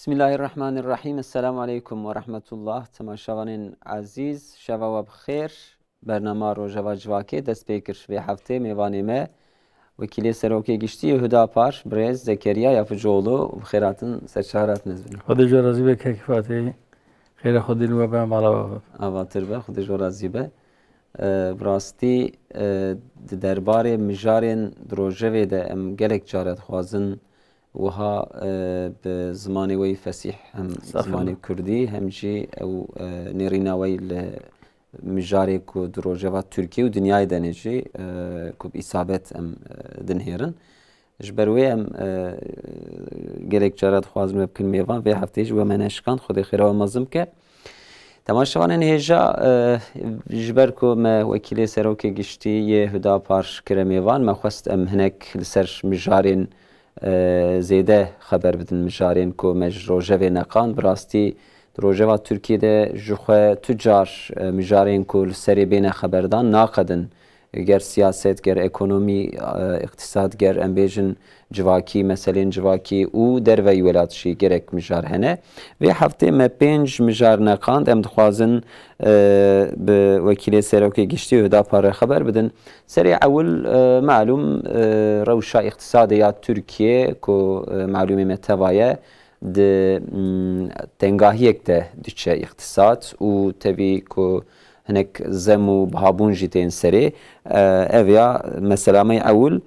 Bismillahirrahmanirrahim. Esselamu aleyküm ve rahmetullah. Temaşavanın aziz, şeva ve bxir. Bernama Rojava Civake dest pekir ve hafte mevanime Vekili Seroke Gişti Hüdapar Brez Zekeriya Yapıcıoğlu bxiratın serçaharat nezbini. Xwedê ji razî be kekfatê xêra Xwedê li we be mala we. Avatir be, Xwedê ji razî be. Rastî di derbarê mijarên di rojevê de em gelek care dixwazin wiha bi zimanê wê fesîh hem zimanê Kurdî hem jî ew nêrîna wê li mijarê ku di rojeva Tirkiye û dinyayê de ne jî ku bi îsabet em dinhêrin. Ji ber wê em gelek care dixwazin we bikin mêvan vê heftê jî we me neşikand Xwedê xêra we mezin bike. Temaşavanên hêja ji ber ku me Wekîlê Serokê Giştî yê Hüdapar kire mêvan me xwest em hinek li ser mijarên zêde xeber bidin mijarên ku me ji rojevê neqand bi rastî di rojeva Tirkiyeyê ji xwe tu car mijarên ku li serê bêne xeberdan naqedin ger siyaset ger ekonomî iqtisad ger em bêjin civakî meselên civakî û derveyî welat jî gerek mijar hene. Vê heftê me 5 mijar neqand em dixwazin bi Wekîlê Serokê Giştî Hüdaparê xeber bidin. Serê ewil malûm rewşa iqtisadê ya Tirkiye ku malûmê me teva ye di tengahiyek de diçe iqtisad û tevî ku hinek zem û bihabûn jî tên serê ev ya mesela me ewil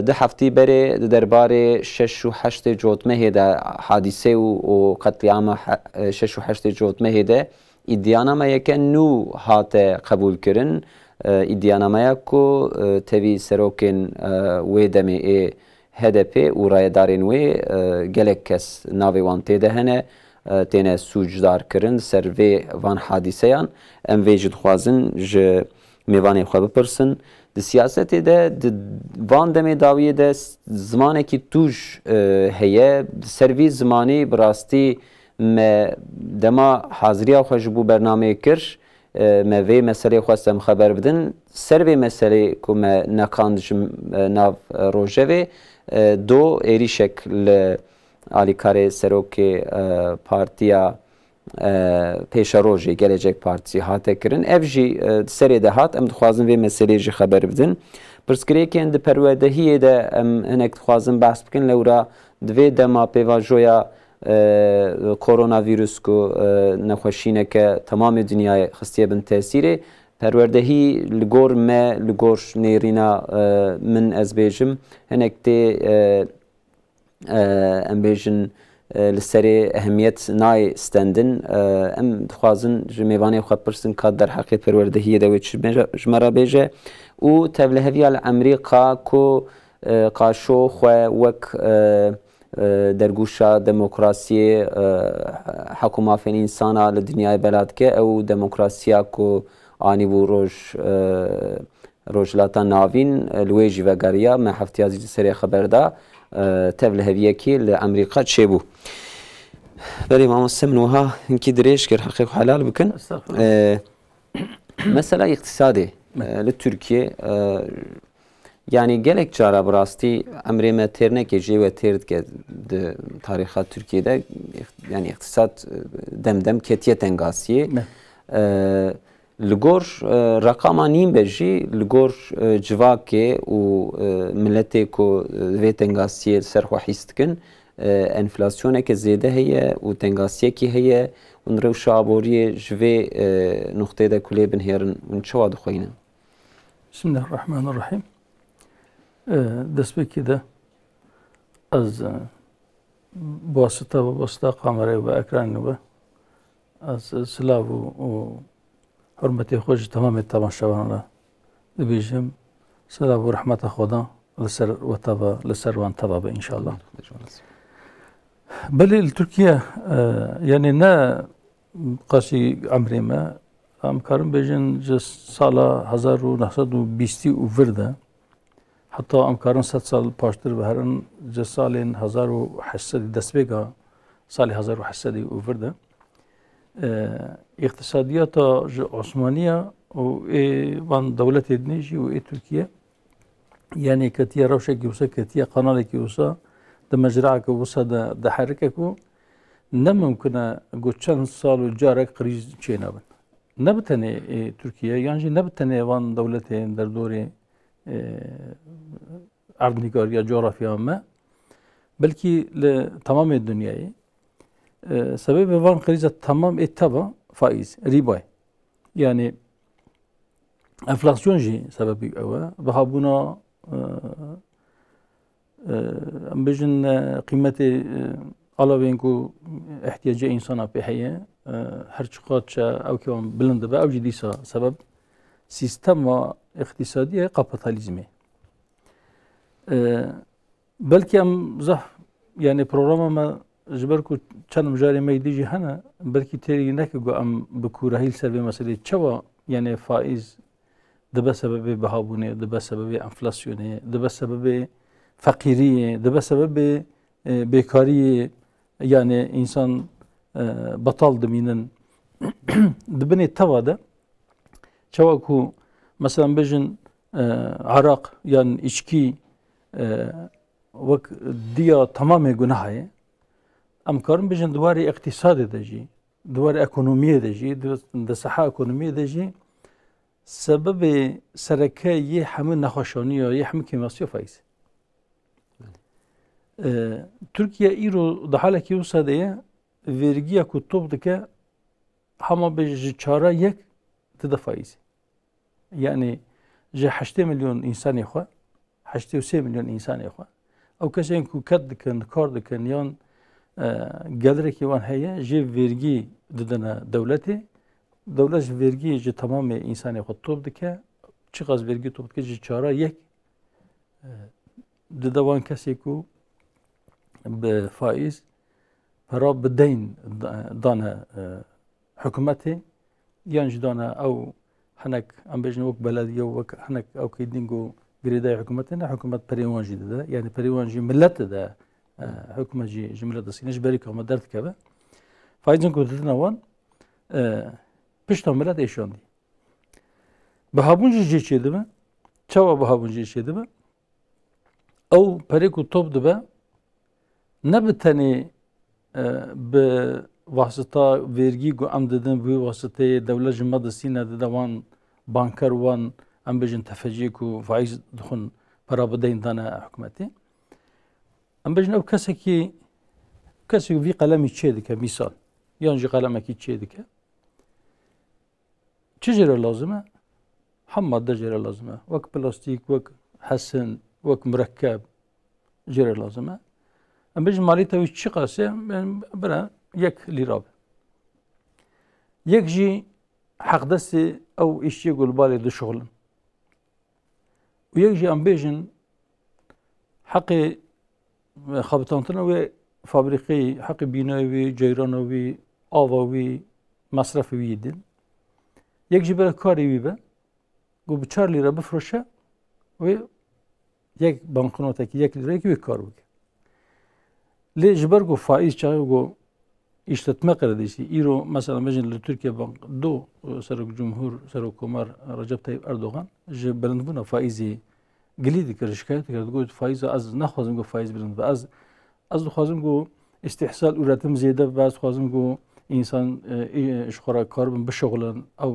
di heftê berê di derbarê 6 û 8 cotmehê de hadîse û qetlîama 6 û 8 cotmehê de îddianame yeke nû hate qebûl kirin. İddianameya ku tevî serokên wê demê ê HDP û rayedarên wê gelek kes navê wan tê de hene têne sûcdar kirin ser vê van hadîseyan em vê jî dixwazin ji mêvanê xwe bipirsin. Di siyasetê de di van demê dawiyê de zimanekî tûj heye ser vî zimanê bi rastî me dema haziriya xwe ji bo bernameyê kir me vê meselê xwest em xeber bidin ser vê meselê ku me neqand ji nav rojevê do êrîşek li alîkarê serokê partiya pêşerojê Gelecek Partîsî hate kirin. Ev jî serê de hat em dixwazin vê meselê jî xeber bidin. Pirsgirêkên di perwerdehiyê de em hinek dixwazin behs bikin lewra di vê dema pêvajoya koronavîrus ku nexweşîneke temamê dinyayê xistiye bin tesîrê perwerdehî li gor me li gor nêrîna min ez bêjim hinek tê em bêjin li serê ehemiyet nayê stendin em dixwazin ji mêvanê xwe pirsin ka derheqê perwerdehiyê de wê çi ji me re bêje û tevliheviya li Emerîka ku qaşo xwe wek dergûşa demokrasiyê hekûmafên însana li dinyayê belat dike ew demokrasiya ku anîbû rojhilata navîn li wê jî vegeriya me heftiya zî serê xeber da tevliheviyekî li Emerîka çêbû. Berê mamoste min wiha hinkî dirêj kir heqê xwe helal bikin. Mesela iqtisadê li Tirkiye yani gelek cara bi rastî emrê me têr neke jê we têr dike di tarîxa Tirkiyeyê yani iqtisad demdem ketiye tengasiyê li gor reqama nîm be jî li gor civakê û milletê ku vê tengasiyê ser xwe hîs dikin enflasyoneke zêde heye û tengasiyekî heye û rewşa aboriyê ji vê nuqteyê de ku lê binhêrin hûn çawa dixwînin? Bismillahirrahmanirrahim. Destpêkê de ez bi wasita kamerayê ve ekranê we ez silav û hürmetê xwe ji temamê temaşevanan re dibêjim silav û rehmeta Xwedan li ser we teva li ser wan teva be înşallah. Belê li Tirkiye yani ne qasî emrê me em karin bêjin ji sala 1920 û vir de heta em karin 100 sal paştir biherin ji salên 1800 destpêka salê 1800 û vir de iqtisadiyata ji Osmaniya û van dewletê dinê jî û Tirkiye yani ketiye rewşekî wisa ketiye kanalekî wisa di mecraekî wisa de herikek û نممکنه گو چند سال و جارک قریز چه نبن نبتنه ترکیه یعنی نبتنه وان دولت در دور اردنگار یا جغرافیا ما بلکه تمام دنیای سبب وان قریزه تمام اتبا فائز ريباي يعني enflasyon جي سببي أوا بهابونا ام بيجن قيمة علاوه احتياج انسان به حياه هر چقدر او که بلند به او جدیسا سبب سیستم اقتصادی کاپیتالیزمی بلکه هم زه یعنی پروگرام ما جبر کو چند مجاری میدیجی هنه بلکه تری نکگو ام بکوره هیل سبب مسئله چوا یعنی فائز دبه سبب بهابونه دبه سبب انفلاسیونه دبه سبب فقیریه دبه سبب بیکاری yani insan batal deminin dibini tavada çavaku mesela bejin arak yani içki vak diya tamamen günahı amkarın bejin duvarı iktisad edici duvarı ekonomi edici de saha ekonomi edici sebebi serkeyi hamı nahoşaniya ye hamı kemasya faiz Türkiye İro da hala ki usadeye vergiye kutup dike hama be çara yek tıda faiz. Yani je 8 milyon insan ekha 8 milyon insan ekha. Ew kesin ku kad dikin kar dikin yan gelireki van heye je vergi didana devleti devlet vergi je tamam insan ekha kutup dike çıkaz vergi kutup dike je çara yek didavan kesin ku بفائز فرا بدين دانا حكومتي ينج دانا او هناك ام بيجن وك بلديه وك هناك او كيدينغو غريدا حكومتنا حكومه بريوان جي ده يعني بريوان جي ملت ده حكومه جي جمله ده سينش بريكا ما درت كبا فايزن كودنا وان بيشتو ملت ايشوندي بهابون جي چيدبه چوا بهابون جي چيدبه او بريكو توب دبه نبتنی به واسطه vergi گو ام دادن به واسطه دولت جمع دستینه دوان بانکر وان ام بجن تفجیع کو فایز دخون para بدین دانه حکومتی ام بجن او کسی وی قلمی چه دیگه مثال یانجی قلمه کی چه دیگه چه جره لازمه هم ماده جره لازمه وک پلاستیک وک حسن وک مرکب جره لازمه ام بيجي ماليته وش قاسه برا يك ليراب يك جي حق دسي او ايش يقول بالي دو شغل ويك جي ام بيجن حقي خبطانتنا و فابريقي حقي بيناوي جيرانوي آواوي مصرفي يدين يك جي برا كاري ويبه قو بچار ليرا بفروشه و يك بانكنوتك يك ليرا يك كار بك ليش برجو فائز شايفو işletme kredisi İro mesela meclis Türkiye Bank do Sarık Cumhur Sarık Kumar Recep Tayyip Erdoğan je belend buna faizi gelidi ki şikayet کرد گفت فایز از نخوازم گفت فایز بلند از خوازم گفت استحصال üretim زیاده و از خوازم گفت insan اشخورا کار بشغلن او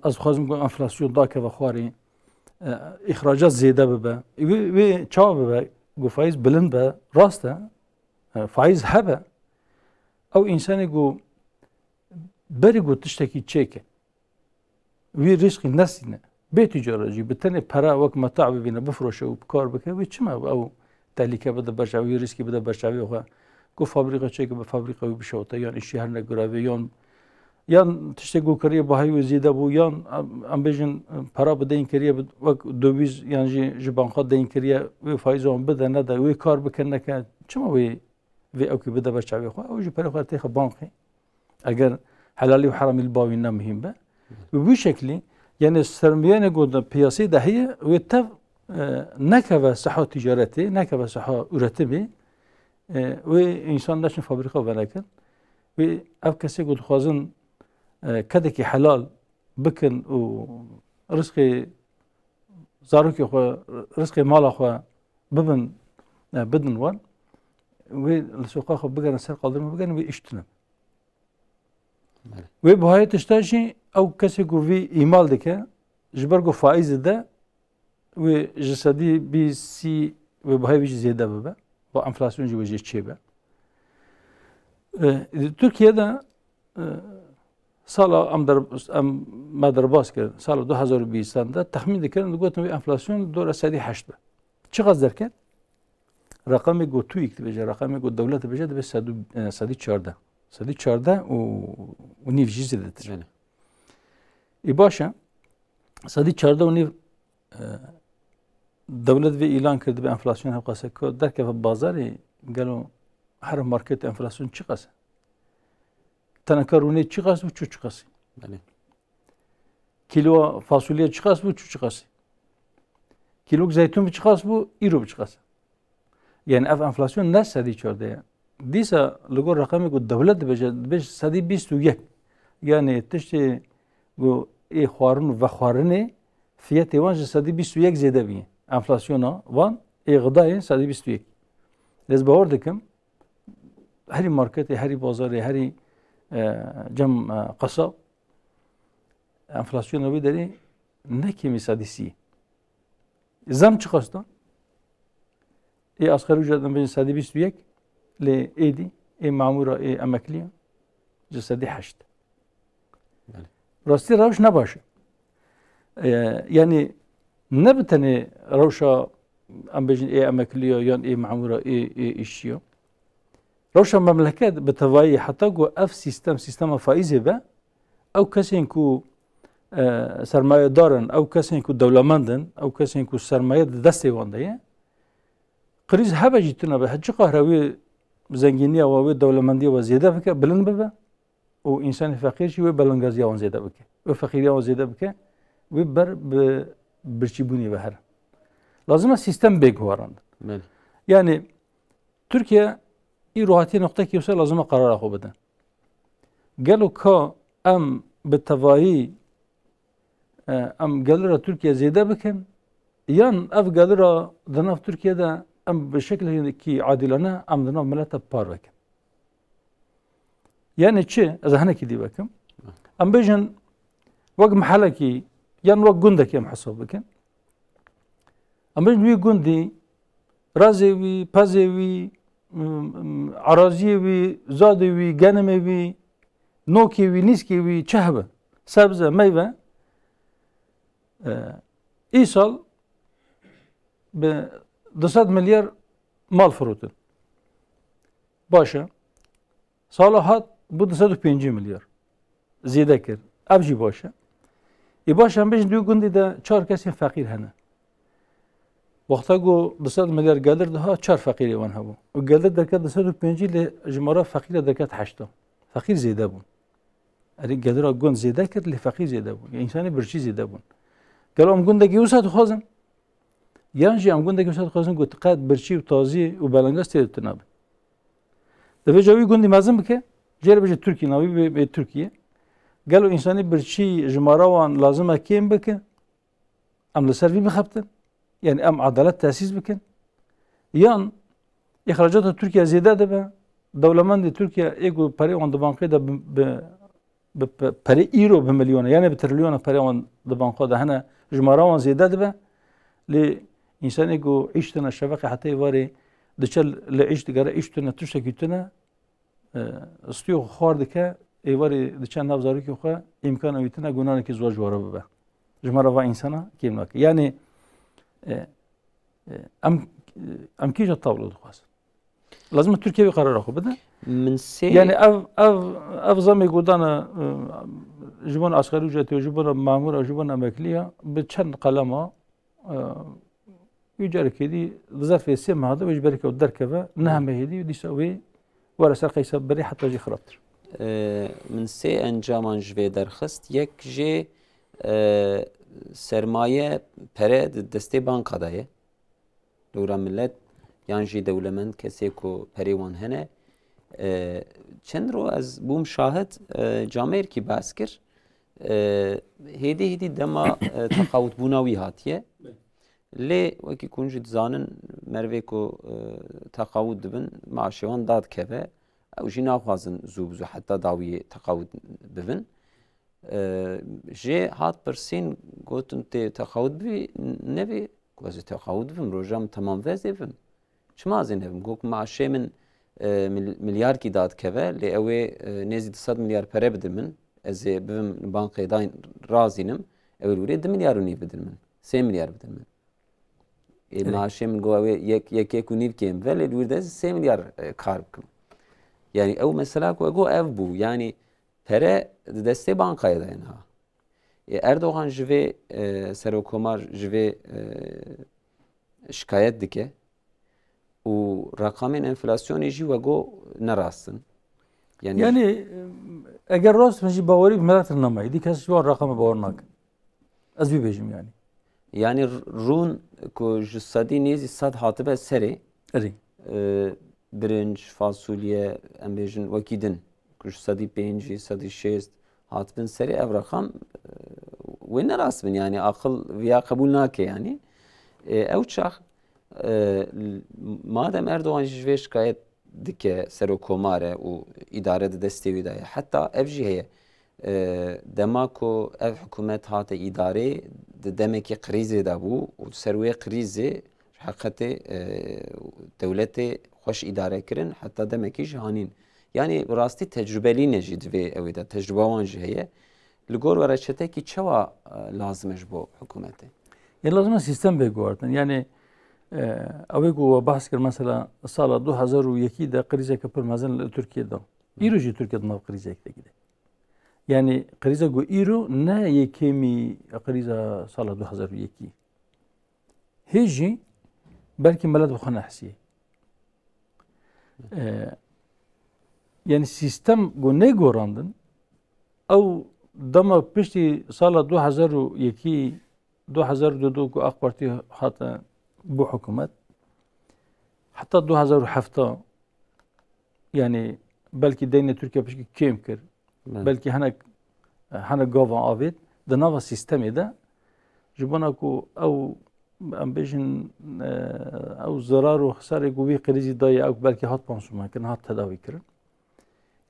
از خوازم گفت enflasyon دا که و خواری اخراجات زیاده ببه و چا ببه گو فایز بلند به راسته فایز هبه او انسانی گو بری گو تشتکی چیکه وی رزقی نسینه به تجارتی بتنی پرا وک متاع ببینه بفروشه و بکار بکنه و چما او تهلیکه بده برشا وی رزقی بده برشا وی گو فابریکه چیکه به فابریکه و بشوته یا اشی هر نگراوی یا تشتی گو کریه باهی و زیده بو یا ام بیشن پرا بده این کریه وک دویز یعنی جبانخواد ده این کریه و فایز آن بده نده وی کار بکنه که چما وی او که بده برشا وی خواه او جی پرا خواه تیخ بانقی اگر حلالی و حرامی الباوی نمهم به و بی شکلی یعنی سرمایه نگود پیاسی دهیه و تف نکوه صحا تجارتی نکوه صحا ارتبی و انسان نشن فابریکه و نکن و او کسی گود خوازن کده که حلال بکن و رزق زاروکی خو رزق مالا خو بدن وان وی لسوقا خو بگن سر قالدرم بگن وی اشتنم وی بهای تشتاشی او کسی کو وی ایمال دکه جبر کو فائز ده وی جسدی بی سی وی بهای وی زیاده ببه با enflasyon جوجه چه به Türkiye'de sala am madarbas کرد سال 2020 da tahmin دکردن گفتم enflasyon دور سدی 8 به چقدر درکد رقمی گو تو یک بجه رقمی گو دولت بجه به 114 114 و نیو جیزی دتر ای باشه 114 و نیو دولت و اعلان کرد به enflasyon هم قاسه که در که بازاری قالوا هر مارکت enflasyon چی قاسه تنکرونه چی قاسه و چی قاسه کیلو فاصله چی قاسه و چی قاسه کیلو زیتون چی قاسه و ایرو چی قاسه yani ev enflasyon ne sadi çorda disa logo rakamı ko devlet beş sadi 21 yani tişte bu xwarun ve xwarine fiyatı van sadi 21 zede bi enflasyona van gıdayı sadi 21 lez bağır dikim her marketi her pazarı her cem kasab enflasyona bir deri ne kimi sadisi zam çıkastı asgari ücretten bence sadi 21 le edi mamura emekliye cesedi 8 rasti ravş ne başı yani ne bitene ravşa am bejin emekliye yani mamura işiyor ravşa memleket betavai hatta go af sistem faizi be او کسین کو سرمایه دارن او کسین کو دولتمندن او کسین کو سرمایه دستی وانده قریز هبه جیتونه به هرچی قهروی زنگینی و دولتمندی و زیاده بکه بلند ببه و انسان فقیر شی و بلنگازی آن زیاده بکه و فقیری آن زیاده بکه و بر برچیبونی به هر لازمه سیستم بگوارند yani Türkiye این راحتی نقطه که وصل لازمه قرار خو بدن گلو که ام به توایی ام گلر ترکیه زیاده بکن یان اف گلر دناف ترکیه ده ام به شکل کی عادلانه ام دناف ملت پار بکن yani چه از هنه کی دی بکم ام بجن وق محله کی یان وق گنده کی ام حساب بکن ام بجن وی گندی رازی وی پزی وی عراضی وی زادی وی گنمی وی نوکی وی نیسکی وی چهبه سبزه میوه ای سال به 200 milyar mal fırlatın. Başa. Salahat bu 205 milyar. Ziyade kir. Abji başa. Başa beş diyor gündü de çar kesin fakir hene. Vakta go 200 milyar gelir daha çar fakir evan habu. O gelir derken 205 ile cumara fakir derken 8. Fakir ziyade bun. Eğer gelir agün ziyade kir li fakir ziyade bun. Yani insanı bir şey ziyade bun. Gel am günde ki usat xazım. Yani am günde ki usat xazım go tıqat bir şey tazi u balangas tedit nabe. Deve jawi gündi mazım ki cerbe Türkiye nabi ve Türkiye. Gel o insanı bir şey cumara wan lazım akim beke. Am servi mi xaptın? Yani am adalet tesis bikin. Yan ihracat Türkiye ziyade de be. Devletmend Türkiye ego pari on de banka da pari euro be milyona yani bir trilyona pari on de banka da hana jumara on ziyade de be. Li insan ego iştena şebeke hatta vari dçel li iş digara iştena tuşakitena istiyor xardike vari dçen navzarı ki xo imkan oytuna gunan ki zor jwara be. Jumara va insana kimnak. Yani ام کیجا تابلو دخواست لازم ترکیه قرار خو بده من سه يعني اف زمي قدانا جبون عسكري وجاتي وجبون مامور وجبون امكليه بتشن قلمه يجري كدي ظرف السم هذا ويجبرك ودركبه نهم هدي ودي سوي ولا سرق يسبري حتى يجي خربتر من سه انجامان جوی درخست یک جه sermaye pere deste bankadayı dora millet yanjî dewlemend kesê ku perê wan hene çend ro ez bûm şahid camerkî behs kir hêdî hêdî dema teqawutbûna wî hatiye لێ وەکی کونجی دزانن mervêk û teqawûd dibin maaşê wan dadkeve ew jî naxwazin zû bi zû heta dawiyê teqawûd bibin jê hat pirsîn gotin tê teqawûd bibî nevê ez ê teqawûd bibim roja min temam vezê bibim çima ez ê nebim got maaşê min milyarkî dadkeve lê ew ê nêzî 200 milyar pere bidin min ez ê bibim bankayê dayîn razînim ew ê wîrê 2 milyar û nîv bidin min 3 milyar bidin min maaşê min got ew ê yekek û nîv kêm ve lê wîr de ez 3 milyar kar bikim yani ew mesela ku got ev bû yani pere di destê bankayê de ye niha Erdogan ji vê serokkomar ji vê şikayet dike û rakamên enflasyonê jî we got nerastin yani eger rast min jî bawerî bi melatir namayê dî kes ji wan rakamê bawer nake ez bibêjim yani yani rûn ku ji sedî nêzî sed hatibe serê birinc fasulye em bêjin wekî din ku ji sedî pêncî sedî şêst hatibin serê ev rakam wê nerasbin yani aqil viya qebûl nake yani ew çax madem Erdogan ji vê şikayet dike serokkomar e û îdare di destê wî de ye heta ev jî heye dema ku ev hikûmet hate îdarê di demekî qrîzê de bû û ser wê qrîzê ji heqetê dewletê xweş îdare kirin heta demekî jî hanîn yani bi rastî tecrübelîne jî divê ew ê de tecrüba wan jî heye li gor were çetekî çawa lazim e ji bo hikûmetê yani lazim e sistem bêguhardin yani ew ê ku behs kir mesela sala 2001 de qrîzeke pir mezin li Tirkiyeyê da îro jî Tirkiye di nav qrîzekê de yani qrîza ku îro ne yekêmî qrîza sala 2001 hê jî belkî melet bi xwe nehsiye yani sistem ku negorandin ew dema piştî sala 2001 2002 ku AK Parti hate bu hikûmet heta 2007 yani belkî deynê Tirkiye piştî kêm kir belkî hinek gavan avêt di nava sistemê de ji bona ku ew em bêjin ew zirar û xesarê ku wî qrîzî daye ew belkî hat pansuman kirin hat tedawî kirin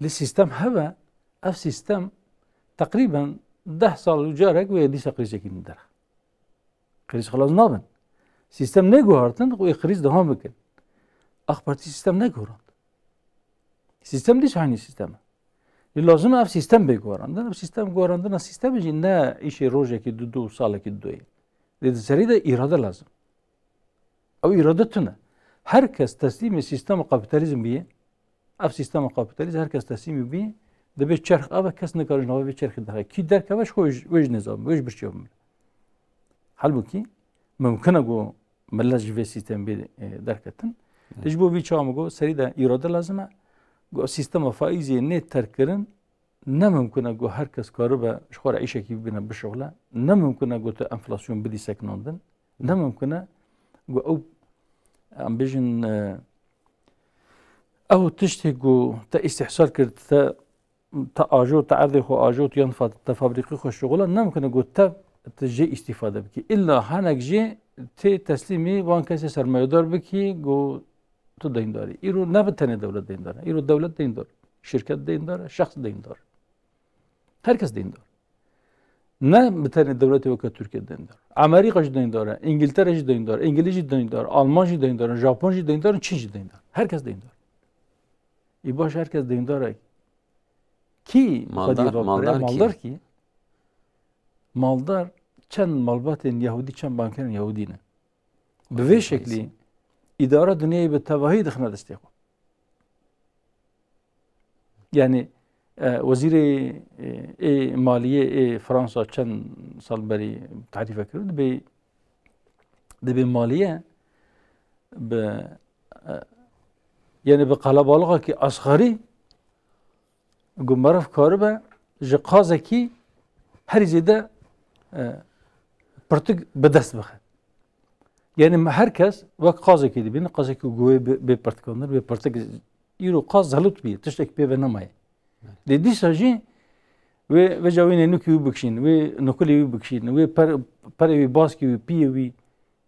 lê sistem heve ev sistem teqrîben 10 sal û carek wê dîsa qrîzekî min derxe qrîz xelas nabin sistem neguhardin wê qrîz devam bikin AK Parti sistem neguhrand sistem dîsa aynî sistem e lazim ev sistem bêguharandin ev sistem guharandina sistemê jî ne îşê rojekî du salekî doyê lê di serî de îrade lazim ew îrade tune herkes teslîmê sistema kapîtalîzm biye ev sistema kapîtalîzm herkes teslîmî biye dibe çerx ava kes nikarin ava vê çerxê dixe kî derkeve ji wê ji nizam wê ji birçîya min halbûkî mumkin e got millet ji vê sistemê derketin ji bo vî çawa me got serî de îrade lazim e got sistema faîzê nê terkirin ne mumkin e got herkes karibe ji xwe re îşekî bibîne bişuxile ne mumkin e got tu enflasyon bidî sekinandin ne mumkin e got ew em bêjin ew tiştê ku te îstihsal kir te ajot te erdê xwe ajot yan te fabrîqî xwe şixule ne mumkin e got te jê îstîfade bikî illa hinek jê tê teslîmî wan kesê sermayedar bikî got tu deyndar îro ne bi tenê dewlet deyndar e îro dewlet deyndar şirket deyndar e şexs deyndar herkes deyndar ne bi tenê dewletê weke Tirkiye deyndar Amerîka jî deyndar e İngiltere jî deyndar İngiliz jî deyndar Alman jî deyndar Japon jî deyndar Çîn jî deyndar herkes deyndar î baş herkes deyndar e kî maldar kî maldar çend malbatên Yahudî çend bankerên Yahudî ne bi vê şeklî îdara dunyayê bi tevahî dixine destê xwe yani wezîrê maliyê Fransa çend sal berî tarîfe kir dibe maliye bi yani bi qelebalixekî asxarî got meriv karibe ji qazekî herî zêde pirtik bi dest bixe yani herkes wek qazekî dibîne qazekî ku bê pirtikandir bê pirtik îro qaz zelût bîye tiştekî pê ve nemaye lê dîsa jî wê cawînê nûkê wî bikişîn wê nukulê wî bikişîn wê perê wî baskê wî piyê wî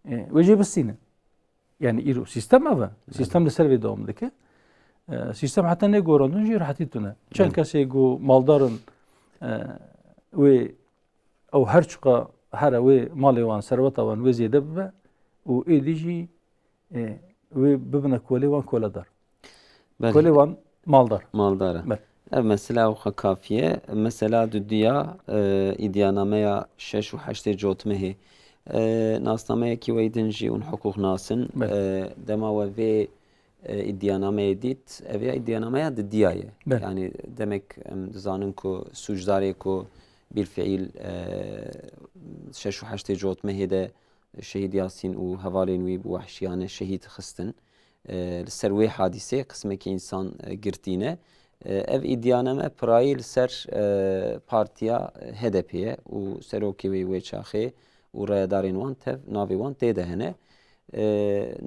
وجه بسینه یعنی ایرو سیستم اوه سیستم لسر وی دوام دکه سیستم حتی نه گوراندون جی راحتی تونه چند کسی گو مالدارن و او هر چقا هر و مالی وان ثروت وان و زیاده ببه و ایدیجی و ببنه کولی وان کولا دار کولی وان مالداره مثلا او کافیه مثلا دیا ایدیانامه 6 و 8 جوتمه ناسنامه کی ویدنجی اون حقوق ناسن دما و وی ایدیانامه دیت اوی ایدیانامه دیایه yani demek zanın ko sucdare ko بالفعل 6 و 8 جوتمه ده شهید یاسین و حوالین وی بو وحشیانه شهید خستن لسر وی حادثه قسمه که انسان گرتینه ev iddianame prayil ser partiya HDP'ye u seroki ve veçaxe u rayadarın wan tev navi wan tede hene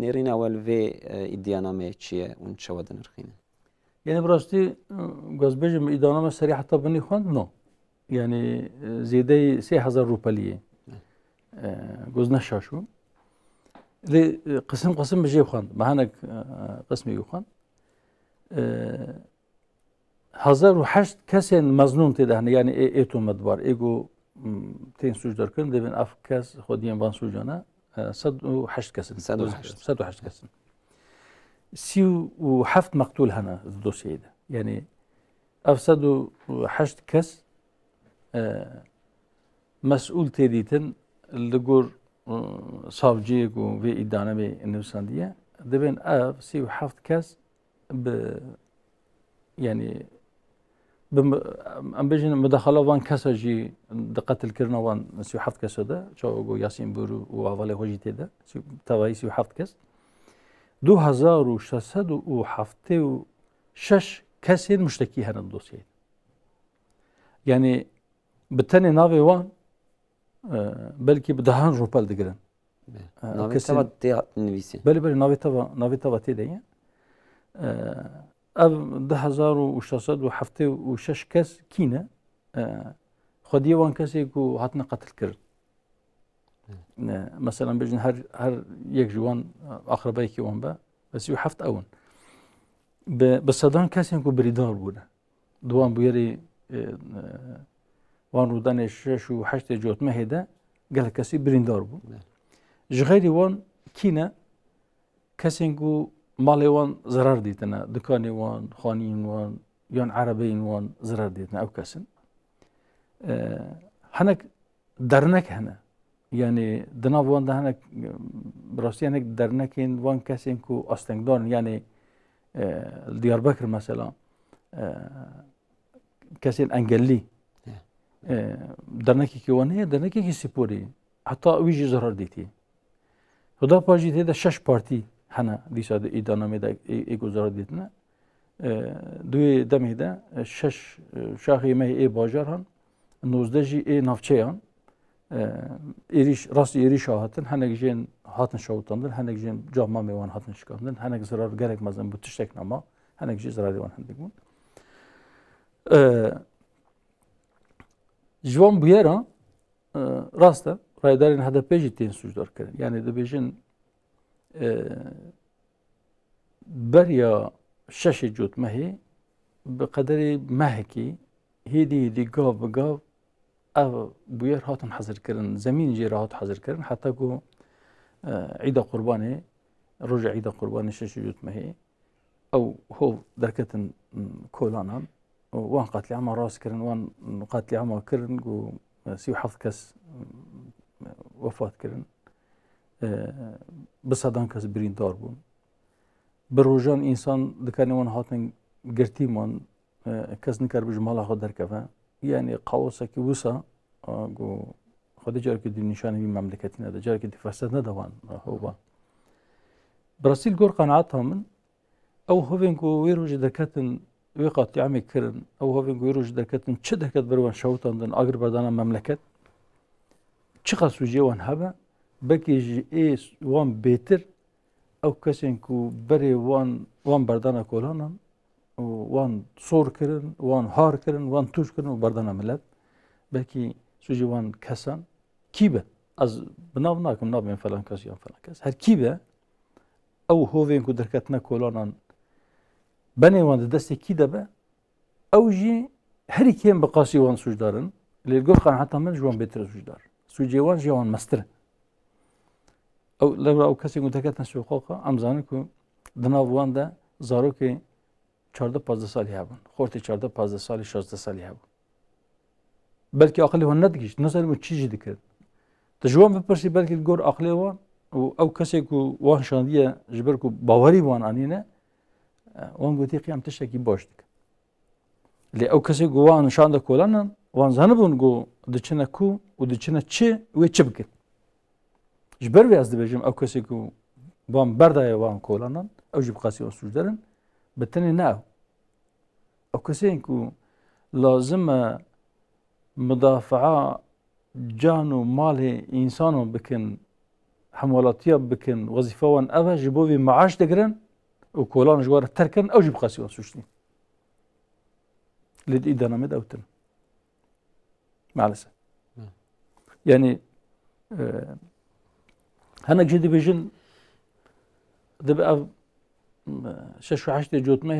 nerin awel ve iddianame çiye un çawadın rxine. Yani burası gazbejim iddianame seri hatta beni xwand no. Yani ziyade 3000 rupaliye. Gozna şaşu. Li qism bije xwand. Mahanak qismi xwand. 1008 کسین مزنون تیده هنه یعنی ایتون مدبار ایگو تین سوجدار کردن دبین اف کس خودیم وان سوجانه 108 کسین 108 کسین 37 مقتول هنه دوسیه ده یعنی اف 108 کس مسئول تیدیتن لگور savcı ve iddianame nefsan diye deben ev 37 kez yani ام بجن مداخله وان کسا جی دقت الکرنا وان 37 کسا ده چاو یاسین برو و اول خوجی تیده توایی 37 کس 2676 کسین مشتکی هرن دوسیه yani بتنی ناوی وان بلکه بدهان روپال دگرن ناوی تبا نویسی بله ناوی تبا تیده ev 2676 kes kine xwediyê wan kesê ku hatine qetil kirin. Mesela bejin her yek ji wan aqrebayekî wan be besî û heft ewin. Bi sedan kesên ku birîdar bûne. Di wan bûyerê wan rûdanê 6 û 8 cotmehê de gelek kesî birîndar bû. Ji xêrî wan kîne kesên ku مالی وان ضرر دیتنه دکانی وان خانین وان یان عربین وان ضرر دیتنه او کسن هنک درنک هنه yani dinav wan da henek rastyanek dernekin wan kesin ku astengdar yani Diyarbakır mesela kesin engelli derneki ki wan heye derneki ki spori hatta wî zarar dîtiye huda pajî tê de 6 partî hana dîsa de îdanamê de êgozara dîtine duê demê de 6 şaxê me ê bajar han 19 jî ê navçeyan rastî êrîşa hatin hinek jên hatin şewitandin hinek jên camamê wan hatin şikandin hinek zirar gelek mezin bû tiştek nema hinek jî zirarê wan hindik bûn ji wan bûyera rast e rayedarên HDP jî tên sûcdar kirin yani dibêjin beriya şeşê cotmehê bi qederê mehekî hêdî gav bi gav ev bûyer hatin hezir kirin zemîn jê re hat hezir kirin heta ku Îda Qurbanê roja Îda Qurbanê şeşê cotmehê ew hov derketin kolanan wan qetliama rast kirin wan qetliama kirin ku 37 kes wefat kirin bi sedan kes birîndar bûn bi rojan însan dikanê wan hatin girtî wan kes nikare bi ji mala xwe derkeve yani qawsekî wisa ku xwedê carekê dî nîşanî wî memleketî nede carekê dî fesed nede wan hova bi rastî li gor qenaeta min ew hovên ku wê rojê derketin wê qetliamê kirin ew hovên ku wê rojê derketin çi derket ber wan şewitandin agir berdana memleket çi qas sûciyê wan hebe belkî ji ê wan bêtir ew kesên ku berê wan berdana kolanan wan sor kirin wan har kirin wan tûj kirin û berdana millet belkî sûcî wan kesan kî be از بناو ناکم نابین فلان کس یا فلان کس هر کی به او هوین کو درکتنا کولانان بنی وان دست کی دبه او جی هر کیم بقاسی وان سوجدارن للگو خان حتی من جوان بهتر سوجدار سوجیوان جوان مستر او لو او کسی کو درکتنا سوقاقا امزانه کو دناو وان ده زارو که 14-15 سالی هبون خورتی 14-15 سالی 16 سالی هبون بلکه عقلی وان ندگیشت نظر مو چیزی دکرد تجوان بپرسی بلکه گور عقلی وان او کسی کو وان شاندیه جبر کو باوری وان آنینه وان گوتی قیام تشکی باش دک لی او کسی کو وان شانده کولانن وان زنبون گو دچنه کو و دچنه چه و چه بکن جبر وی از دبیجم او کسی کو وان بردای وان کولانن او جب قاسی وان سوجدارن بتنی نه او کسی کو لازم مدافعه جان و مال انسانو بکن حمولاتیا بکن وظیفه وان اوه جبوی معاش دگرن و کولان جوار ترکن او جب قاسی وان سوشتین لید ای دانامه دوتن معلسه yani هنك جدي بيجن دبي أف شش وحشت جوتمه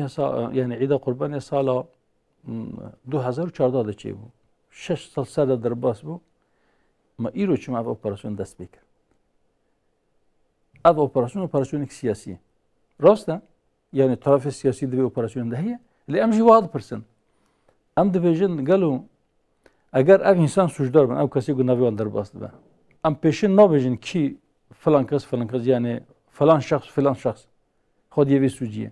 يعني عيد قربان سالا 2014 ده چی بو 6 سال درباس بو ما ایرو چما اف اپراسیون دست بکر اف اپراسیون سیاسی راسته yani taraf siyasi de bir operasyon dahi li em jivad person em dibêjin gelo eger ev insan suçdar ben ev kesî ku navê wan derbas dibe em pêşîn nabêjin kî falan kes yani falan şahs xwediyê vê suciye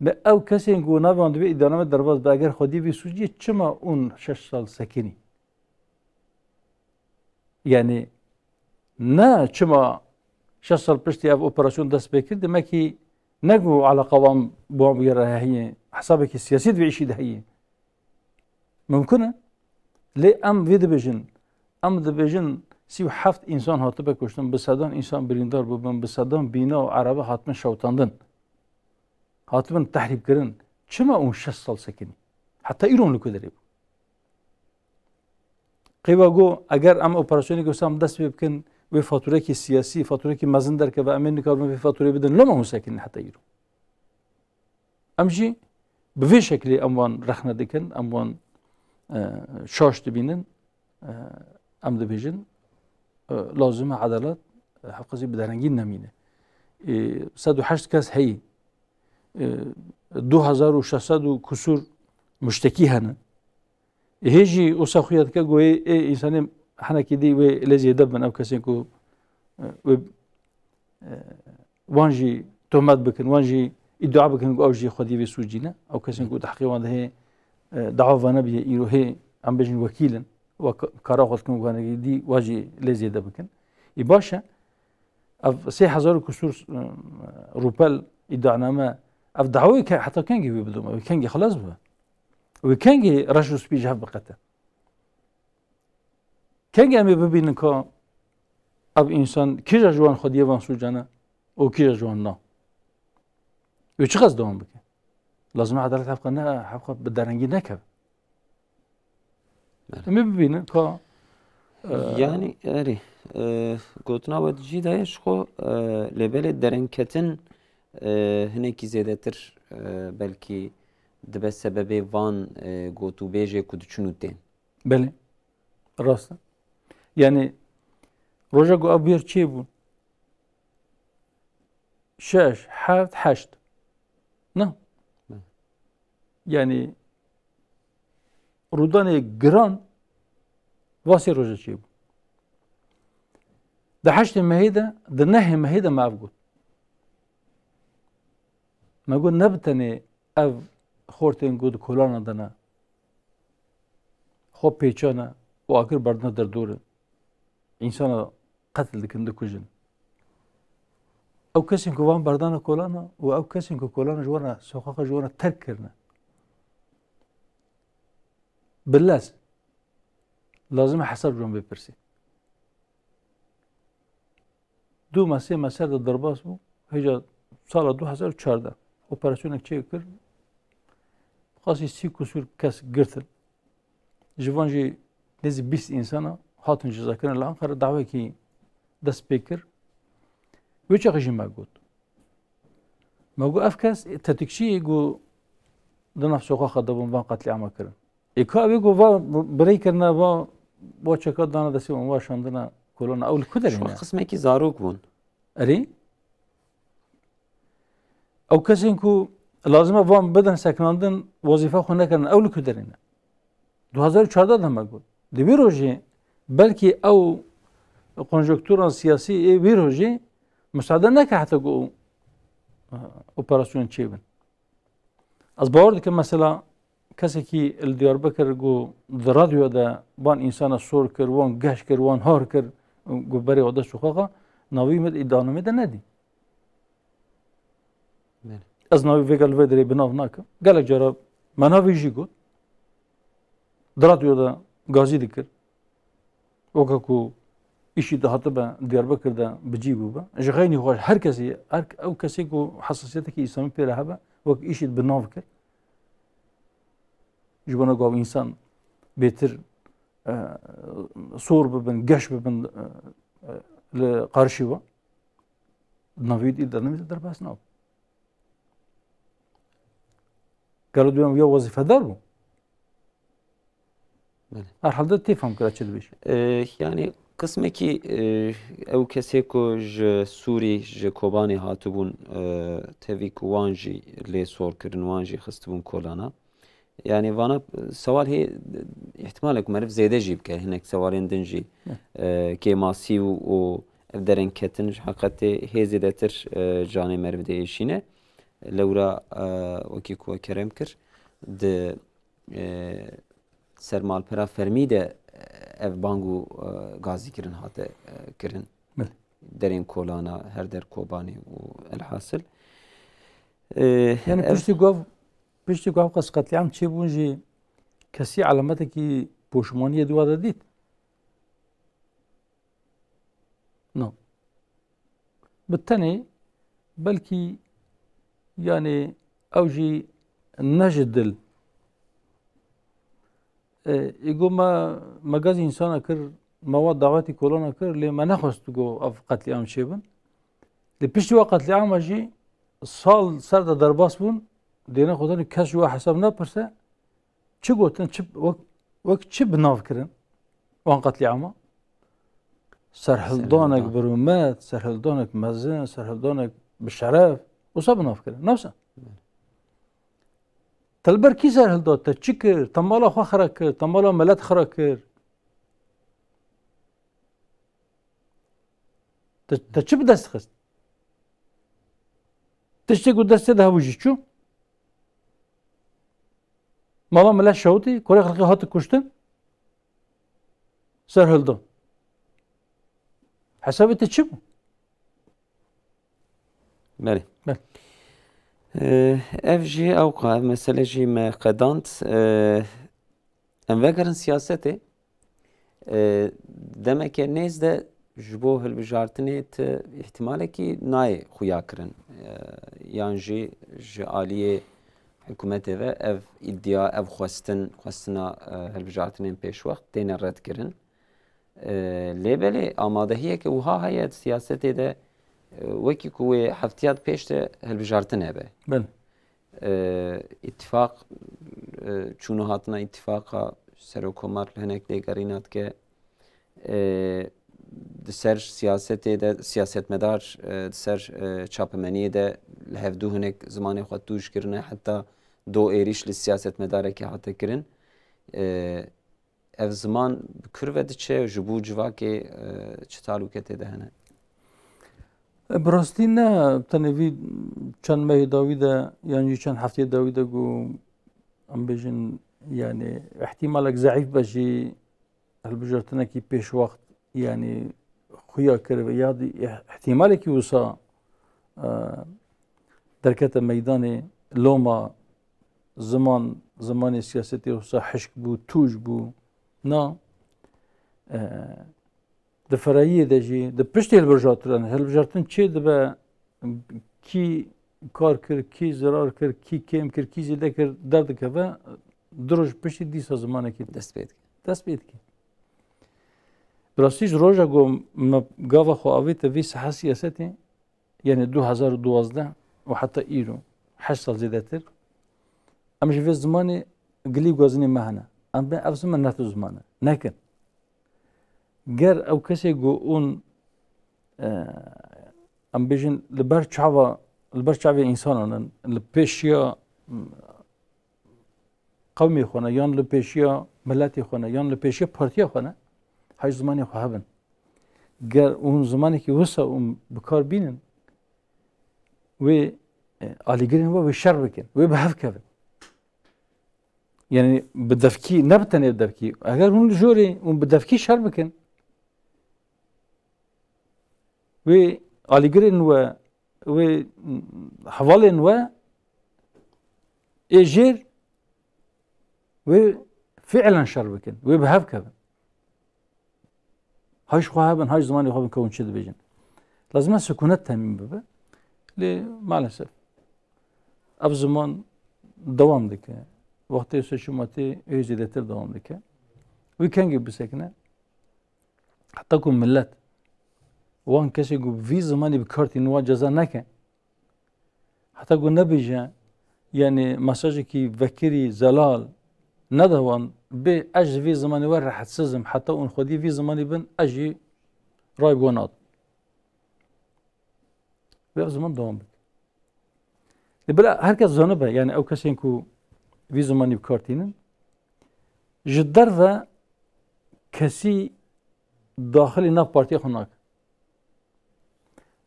به او کسی که نوان دوی ادامه درباز به اگر خودی وی سوجی چما اون 6 سال سکنی یعنی نه چما 6 سال پشتی او اپراسیون دست بکرد demek ki نگو علاقه وام با بگره هی حسابه که سیاسی دویشی ده هی ممکنه لی ام وید بجن ام دبجن 37 انسان هاتو بکشتن به صدان انسان بریندار بودن به صدان بینا و عربه حتما شوتاندن هاتبن تحریب کردن چما اون 6 سال سکنی حتی ایران لکو داری بود قیبا گو اگر ام اپراسیونی گوستم دست بکن و فاتوره کی سیاسی فاتوره کی مزن در که و امن کارم به فاتوره بدن لما اون سکنی حتی ایران امجی به وی شکلی اموان رخنه دکن اموان شاش دبینن ام دبیجن لازمه عدالت حقیقی بدرنگی نمینه 108 کس هی 2600 kusur müşteki hene. Heji o sakhiyat ka goy insanı hanaki di ve lezi dabban ev kesin ku ve wanji tomat bikin wanji iddia bikin ku avji khodi ve sujina ev kesin ku tahqiq wan he dava nabiye iro he am bejin wakilan ve kara khod kun wanagi di waji lezi dabkin i başa ev 3000 kusur rupal iddianame اف دعوی که حتی کنگی بدوم و کنگی خلاص بود و کنگی رشوس بیجه بقته کنگی امی ببینن که اف انسان کی جوان خودی وان سوجانه او کی جوان نه و چه قصد دوام بکن لازم عدالت حقا نه حقا بدرنگی نکرد امی ببینن که yani eri gotuna ve jidayş xo level derengketin hinekî zêdetir belkî dibe sebebê van gotûbêjê ku diçûn û tên. Belê rast e. Yani roja ku ev bêr çê bûn 6, 7, 8 ne? Yani rudanê giran vasê roja çê bûn. Di 8 mehê de di 9 mehê de me ev got. ما قلت نبتني اف خورتين قد كولانا دنا خو بيچانا واخر بردنا در دور انسان قتل دكن دكوجن او كسين كوان بردانا كولانا و او كسين كولانا جوانا سوخاخا جوانا ترك كرنا بالله لازم حساب جون بيبرسي دو مسير مسار الضرباس بو هجا سال 2014 operasyonu çekir. Xasi 30 kusur kes girtin. Jivan ji nezi 20 insana هاتن جزاکرین لانقره دعوه کی دست بکر و چه قجی مگود مگو افکس تتکشی گو دنف سوخا خدابون وان قتل عام کرن ایکا بگو و برای کرنا و چکات دانا دستی و شاندنا کلونا اول کدرینه شو قسمه کی زاروک بون اری او کسی کو لازمه وام بدن سکناندن وظیفه خو نکردن اول کدرینه 2014 da me got. Di vî rojê belkî ew konjonktûran siyasî ê vî rojê müsaade neke heta ku operasyon çêbin. Ez bawer dikim mesela kesekî li Diyarbekir got di radyoya de van insana sor kir, wan geş kir, wan har kir got berê xwe dest û xaxa navî me îdanamê de nedî. Ez navî vê gel vê derê bi nav nakim. Gelek cara me navî jî got. Di radyoda gazî dikir. Weka ku îşî dihate be Diyarbekir de bicî bû be. Ji xeynî xweş her kesî ew kesê ku hesasiyetekî îslamî pê re hebe wek îşî bi nav kir. Ji bona gav însan bêtir sor bibin, geş bibin li qarşî we. Navî îdanamê de derbas nav. Gelo duyem ya wezîfedar bû. Herhalde tefam kira çi dibêje. Yani kısmekî ew kesê ku ji Sûrî ji Kobanê hatibûn tevî ku wan jî lê sor kirin wan jî xistibûn kolana. Yani vana sewal hê ihtimalek meriv zêde jî bike hinek sewalên din jî kê masî û ev derên ketin ji heqetê hê zêdetir canê meriv de êşîne. Lewra wekî ku we kerem kir di sermalpera fermî de ev bang û gazîkirin hate kirin. Derên kolana her der Kobanê û elhasil. Yani piştî ku ev qas qetliam çêbûn jî kesî alametekî poşmaniyê duwa da dît? No. Bi tenê belkî yani ew jî ne ji dil ego me gaz insana kir mewad davetî kolona kir lê me nexwest got ev qetliam çêbin. Lê piştî we qetliama jî sal ser de derbas bûn dêne xwedanî kes ji we hesab nepirse çi gotin wek çi binav kirin wan qetliama? Serhildanek bi rûmet, serhildanek mezin, serhildanek bi şeref wisa binav kirin newsa. Telber kî serhilda te çi kir? Te mala xwe xira kir, te mala milet xira kir. Te çi bi dest xist? Tiştê ku destê de hebû jî çû? Mala milet şewtî, kurê xelkê hati kuştin? Serhilda. Hesabê te çi bû? Belê. Ev jî ew mesele jî me qedand em vegerin siyasetê demeke nêz de ji bo hilbijartinê ti ihtimalekî nayê xuya kirin yan jî ji aliyê hikûmetê ve ev îddia ev xwestina hilbijartinên pêşwext têne red kirin. Lê belê amadehiyeke wiha heye siyasetê de wekî ku wê heftiyat pêş de hilbijartin hebe. İttifaq çûna hatina îttifaqa serokkomar li hinek lêgerîna dike di ser siyasetê de siyasetmedar di ser çapemeniyê de li hevdû hinek zimanê xwe tûj kirine heta do êrîş li siyasetmedarekê hate kirin. Ev ziman bi kir ve diçe ji bo civakê çi talûketê de hene? Bi rastî ne tenêvî çend mehê dawî de yan jî çend hefteyê dawî de got em bêjin yani ihtimalek zeîf be jî hilbijartinekî pêşwext yani xuya kir ve ya ihtimalekî wisa derkete meydanê loma zimanê siyasetê wisa hişk bû tûj bû na di ferahiyê de jî di piştî hilbijartin çê dibe kî kar kir, kî zirar kir, kî kêm kir, kî zêde kir derdikeve di roj piştî dîsa zimanekî dest pê dike. براستیش روژا گو گاوا خو آویت وی صحه سیاستی یعنی 2012 و حتی ایرو 8 سال زیاده تر امش في زماني قليب وزني مهنا ام افز من ناتو زمانه لكن غير او كسي جو اون ام بيجن لبرچاوا انسانان لبيشيا قومي خونه يان لبيشيا ملتي خونه يان لبيشيا بارتيا خونه هاي زماني خو هبن غير اون زماني كي وسا بكار بينن و آلیگرین و شر بکن و به هف کن یعنی بدفکی نبتنی بدفکی اگر اون جوری اون بدفکی شر بکن و آلیگرین و حوالین و اجر و فعلا شر بکن و به هف کن هاش خوابن هاش زمانی خوابن کون چه بيجن لازم سکونت تامین ببه لی maalesef ab zaman devam dike vakti seçimati öziletir devam dike ve kan gibi sekne hatta kum millet وان کسی گو وی زمانی بکارتی نوا جزا نکن حتی گو نبیجه یعنی مساجی که وکری زلال ندوان به اج وی زمانی ور راحت سزم حتی اون خودی وی زمانی بن اجی رای بوناد به زمان دوام بک بلا herkes zanıbe yani o kesin ku vî zamanî bikartînin ji derve kesî daxilî nav partiya xwe nake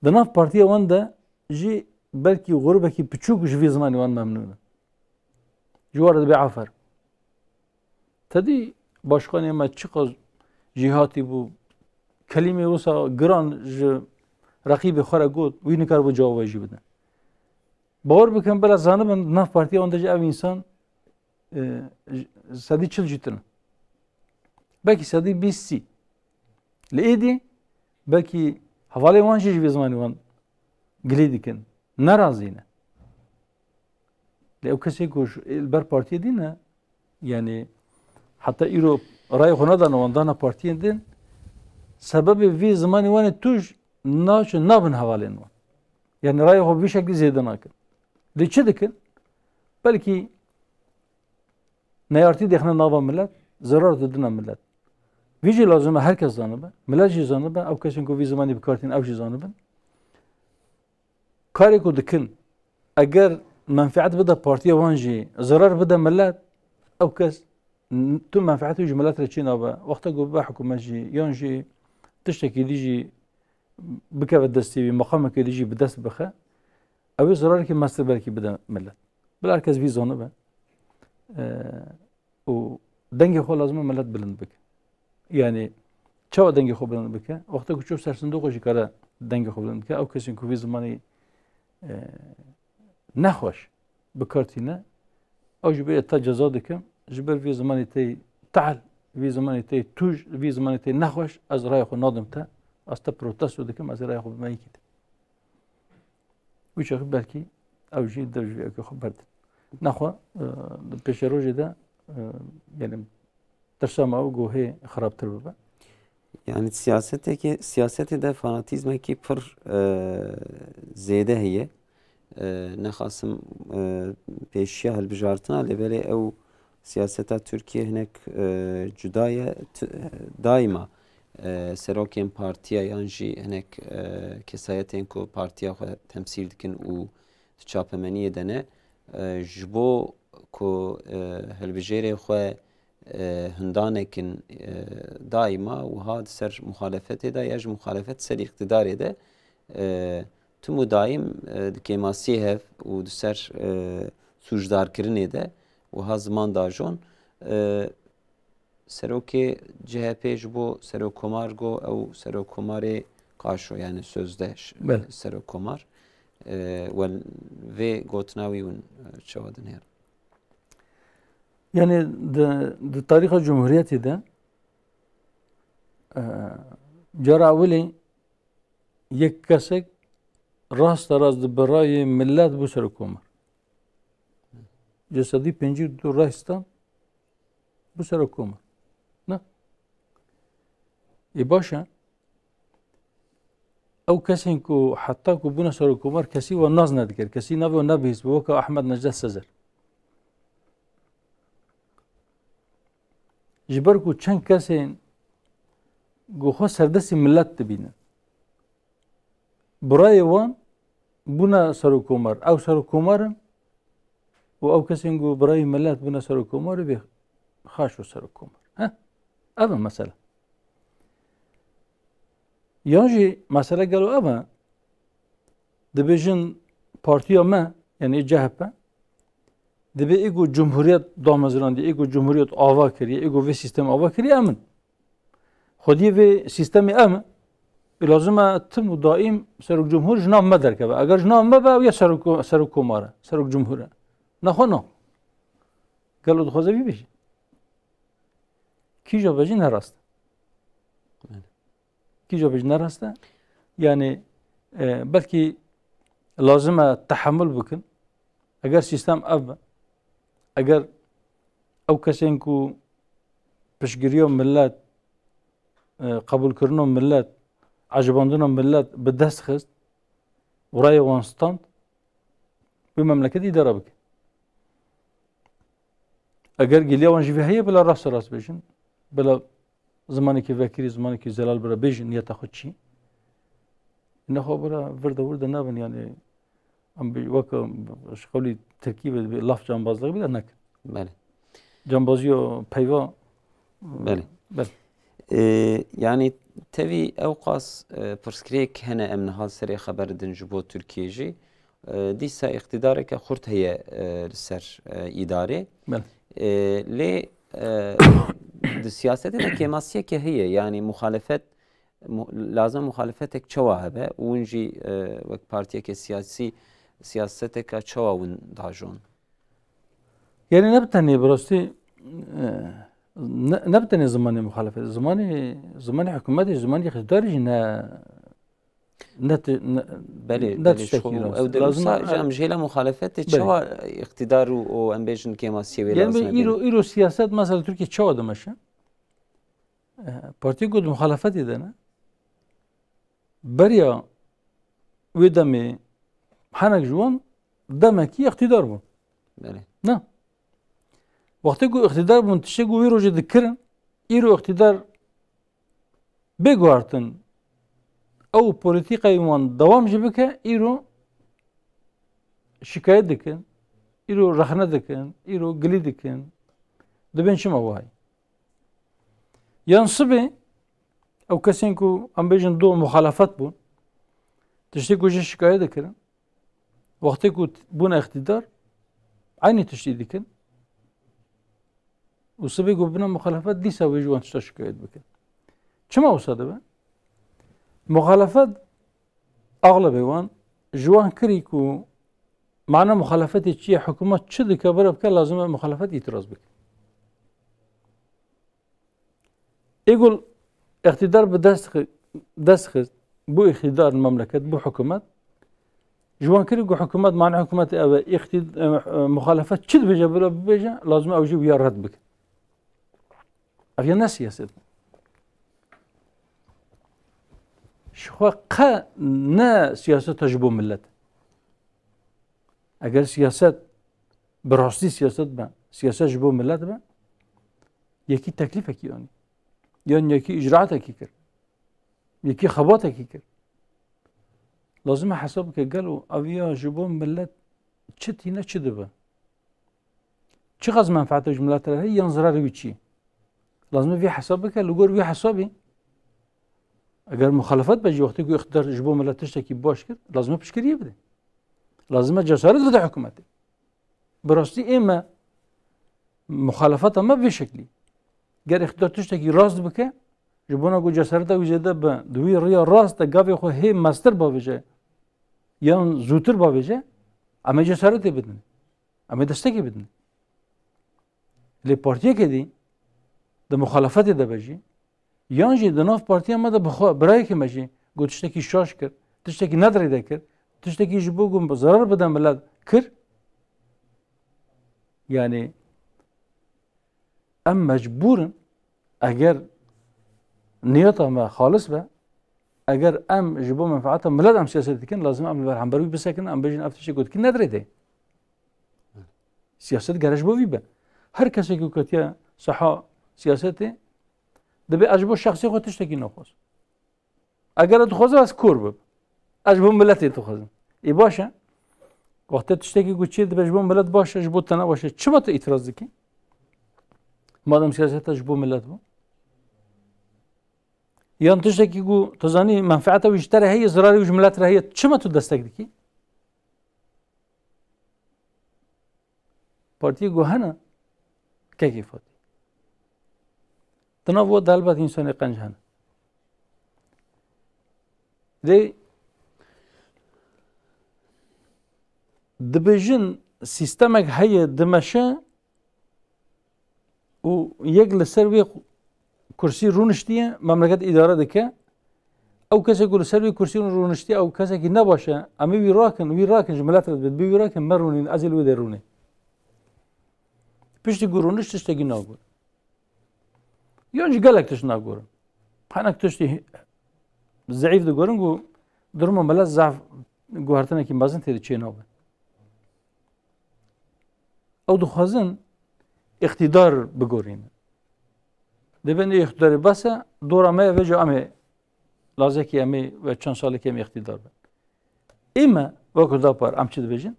di nav partiya wan de jî belkî gurbekî piçûk ji vî zimanî wan memnûn in ji were dibe afer tedî başkanê me çi qas jîhatî bû kelimê wisa giran ji رقیب خورا گود وی نکار با جواب جی بدن باور بکن بلا زانم ناف پارتی اون درجه او انسان سادی چل جیتن belki سادی 20 لیدی belki حواله وان جی به زمانی وان گلیدکن narazine لو کسی کوش البر پارتی دینه yani hatta ایرو رای خونه دان وان دانا پارتی دین سبب وی زمانی وان توش نابن حوالین وان yani رای خو bir şekilde زیاده نکن de چه دکن belki نیارتی دخنه نابا ملت zarar دادن ملت ویجی لازمه herkes zanıbe ملت جی zanıbe او کسی کو وی زمانی بکارتین او جی zanıbe کاری کو دکن اگر منفعت بده partiye وان جی zarar بده ملت او کس تو منفعت جی ملت رچی نابا وقتا کو به حکومت جی یان جی تشتکی دی جی بکه دستی مقام که دیجی به دست بخه اوی ضراری که مستر belki بده ملت بل herkes وی zanıbe و دنگ خو لازمه ملت بلند بکه yani çava dengi xo بلند بکه وقتا کو چوب سرسنده خوشی کاره dengi xo بلند بکه او کسی کو وی زمانی نخوش بکارتینه او جبه تا جزا دکم جبر وی زمانی تی تعال وی زمانی تی توج وی زمانی تی نخوش از رای خو نادم تا Asta protesto dikim az raya xwe bimeyî kit. Wî çaxî belkî ew jî derjiyekê xwe berdin. Nexwe di pêşerojê de yani tirsa me ew gohê xirabtir bibe. Yani siyasetê de fanatîzmekî pir zêde heye. Nexwasim pêşiya hilbijartina lêberê ew siyaseta Tirkiye hinek cuda ye daîma serokên partiya yan jî hinek kesayetên ku partiya xwe temsîl dikin û çapemeniyê de ne ji bo ku hilbijêrê xwe hundanekin daîma wiha di ser muxalefetê de ya ji muxalefet ser îqtidarê de tûmû daîm di kêmasiyê hev û di ser sûjdarkirinê de wiha ziman dajon serokê CHP ji bo serokkomar got ew serokkomarê qaşo yani sözde serokkomar vê gotina wî hûn çawa din her. Yani di tarixa Cumhuriyetê de cara welê yek kesek rast di birayê millet bû serokkomar. Cesedî pêncî du Rahistan bû serokkomar. باشە ئەو کەسێک و حتا و بوونە سەر کۆمەر کەسی وە ناز نەدەکرد کەسی ناوێ نەبیست بۆکە ئەحمەد نەجدەت سەزەر ji ber ku çend kesên goxwe serdestî millet dibînin birayê wan bûne serokkomer ew serokkomerin û ew kesên ku birayê millet bûne serokkomerê bê xaş û serokkomer ev e mesele yan jî mesele gelo ev e dibêjin partiya me yani CHP dibe ego cumhuriyet damezrandî ego cumhuriyet ava kiriye ego vê sistem ava kiriye emin xwediyê vê sistemê em e lazim e tim û daîm serok cumhur ji nav me derkeve eger ji nav me be ew ya serok komar e serok cumhur e nexwe na gelo dixwaze vî bêje kîja bejî ne rast e kîja bejî ne rast e yani belkî lazim e tehemmül bikin eger sistem ev be eger ew kesên ku piştgiriya millet qebûlkirina millet ecibandina millet bi dest xist û rayê wan stand wê memleket îdare bike eger gêliya wan jî vê heye bila rast rast bêjin bila zimanekî vekirî zimanekî zelal bira bêjin niyeta xwe çi nexwe bira vir de wir de nebin yani em weke ji qewlî Tirkî ve laf cambazlığı bile nekin. Beli. Cambaziyo peyva. Beli. Beli. Yani tevî ew qas pirsgirêk hene em nihal serê xeber din ji bo Tirkiyê jî dîsa îqtîdareke xurt heye li ser îdarê. Lê di siyasetê de kêmasiyeke heye yani muhalefet lazım muhalefetek çawa hebe û hûn jî wek partiyeke siyasî siyaseteka çawa hûn dajon. Yani ne tenê bi rastî ne tenê zimanê muhalefet zimanê hikûmetê zimanê iqtidarê jî Belê ew dirosa em jê le muhalefetê çawa iqtidar û em bêjin kêmasiyê wê lazim e îro siyaset mesela Tirkiye çawa dimeşe partiyê ku di muhalefetê de ne beriya wê demê henek ji wan demekî iqtidar bûn ne wextê ku iqtidar bûn tiştê ku wê rojê dikirin îro iqtidar bêguhartin ew polîtîkayê wan dewam jî bike îro şikayet dikin îro rexne dikin îro gilî dikin dibên çima wahî yan sibê ew kesên ku em bêjin do muhalefet bûn tiştê ku jî şikayet dikirin wextê ku bûne iqtidar aynî tiştî dikin û sibê ku bûne muhalefet dîsa wê ji wan tişta şikayet bikin çima wisa dibe muhalefet aglebê wan ji wan kirî ku mana muhalefetê çi ye hikûmet çi dike bire bike lazim e muhalefet îtiraz bike êgul iqtidar bi dest xist bu iqtidar memleket bu hikûmet ji wan kirî ku hikûmet mana hikûmetê ew e muhalefet çi dibêje bire bibêje lazim e ew jî wiya red bike ev ya ne siyaset şixwe qe ne siyaseta ji bo millet eger siyaset bi rastî siyaset be siyaset ji bo millet be yekî teklîfekî anî yan yekî icraatekî kir yekî xebatekî kir lazim e hesab bike gelo ev ya ji bo millet çi tîne çi dibe çi qas menfaeta ji millet re heye yan zirarê wî çi ye lazim e vê hesab bike li gor vê hesabê eger muhalefet be jî wextê ku iqtidar ji bo millet tiştekî baş kir lazim e piştgiriye bide lazim e cesaret bide hikûmetê bi rastî ême muhalefeta me vê şeklî ger iqtidar tiştekî rast bike ji bona ku cesareta wî zêde be di wî rêya rast de gavê xwe hê mestir bavêje yan zûtir bavêje em ê cesaretê bidin em ê destekê bidin lê partiyekê dî di muhalefetê de be jî yan jî di nav partiya me de birayekê me jî got tiştekî şaş kir tiştekî nedrê de kir tiştekî ji bo ku zarar bide millet kir yani em mecbûrin eger نيتا ما خالص به اگر ام جبو منفعت ملت ام سیاست کن لازم ام برهمبروی بسکن ام بجن افتش گوت کی نداره ده سیاست گرش بو به هر کسی که کتیا صحا سیاست دبی اجبو شخصی خودش تکی نخواست اگر تخواست از کور بب اجبو ملتی تخواست ای باشه وقتی تشتکی گوچی دبی اجبو ملت باشه اجبو تنها باشه چه با تو اعتراض دکی مادام سیاست اجبو ملت بو یان تشتکی گو تزانی منفعت ویشتر هی ضرری ویش ملت هی چه ما تو دستک دکی پارتی گو هنه که کیفاتی تنها و دلبت انسان قنج هنه دی دبیجن سیستمک هی دمشه و یک لسر وی کرسی رونشتیه مملکت اداره دکه او کسی که لسر کرسی رونشتیه او کسی که نباشه اما وی راکن جملت رد بید وی راکن مرونین ازل و درونه پشتی گرونش تشتگی ناگور یعنی گلک تش ناگورن هنک تشتی ضعیف دگورن گو درم ملت ضعف گوهرتنه که بازن تیری چه نابه او دخوازن اقتدار بگورین دبن اقتدار بسه دورا ما و جا امه لازم که امه و چند ساله که امه اقتدار بند اما وقت دا پر ام چی دبیجن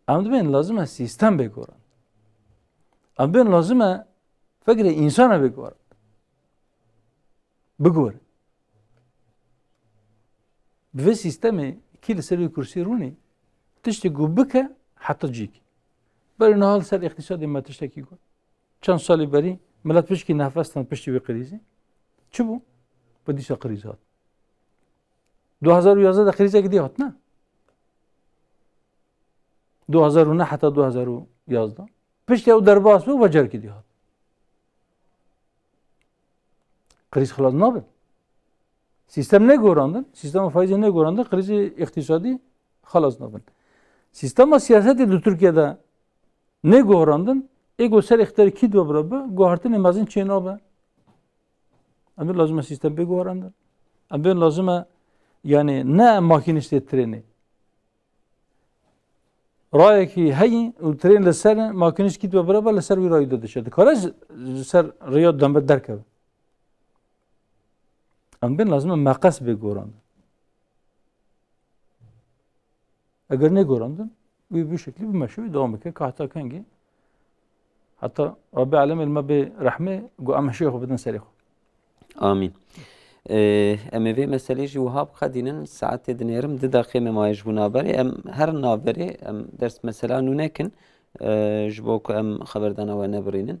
ام دبن لازمه سیستم بگورن ام دبن لازمه فکر انسان بگورن بگورن به سیستمی که لسری کرسی رونی تشتی گو بکه حتی جیک برای نهال سر اقتصادی ما تشتکی گو چند سالی بری ملت پشکی نفستن پشتی به قریزی چه بو؟ با دیسا قریزات 2011 قریزه که دیات نه 2009 حتی 2011 پشتی او در باس بو وجر که دیات قریز خلاص نابه سیستم نگوراندن سیستم فایزی نگوراندن قریز اقتصادی خلاص نابن سیستم سیاستی دو ترکیه ده نگوراندن ایگو سر اختیار کی دو برابر گوهرتن مازن چه نابه اما لازمه سیستم بگوراندن اما لازمه یعنی نه ماکینیست ترینی رای کی هی و ترین لسر ماکینیست کی دو برابر لسر وی رای داده شده کارش سر ریاض دنبال درکه اما لازمه مقص بگوراندن اگر نگوراندن وی به شکلی به مشروع دوام میکنه که حتی کنگی حتی رب العالمین ما به رحمه گو ام شیخ بدن سری خو آمین ام وی مسئله جی وهاب خدینن ساعت دنیرم ده دقیقه مایج بنابری ام هر نابری ام درس مثلا نونکن جبو که ام خبردان و نبرینن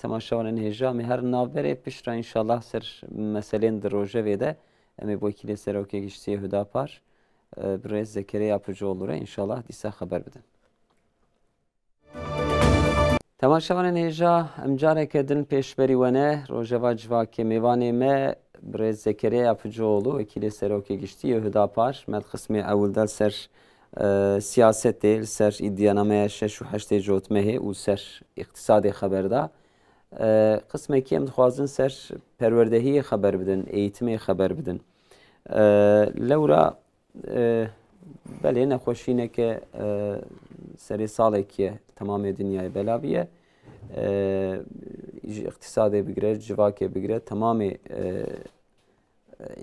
تماشاوان هجام هر نابری پیشرا انشالله سر مسئله دروجه ویده ام بو کلی سروکی گشتی هدا پار برای ذکری yapıcı olur inşallah dise haber bidin. تماشاوان هجا امجاره کدن پیشبری ونه روجوا جواکی میوانی ما برای ذکری yapıcı olur وکیل سروکی گشتی هدا پار مد قسمی اول دل سر siyaset değil سر iddianamaya 6 جوتمه و سر اقتصادی خبردا قسمی که ام خوازن سر پروردهی خبر بدن eğitimi خبر بدن لورا بله نخوشینه که سری ساله که تمام دنیای بلاویه اقتصادی بگیره جواکی بگیره تمام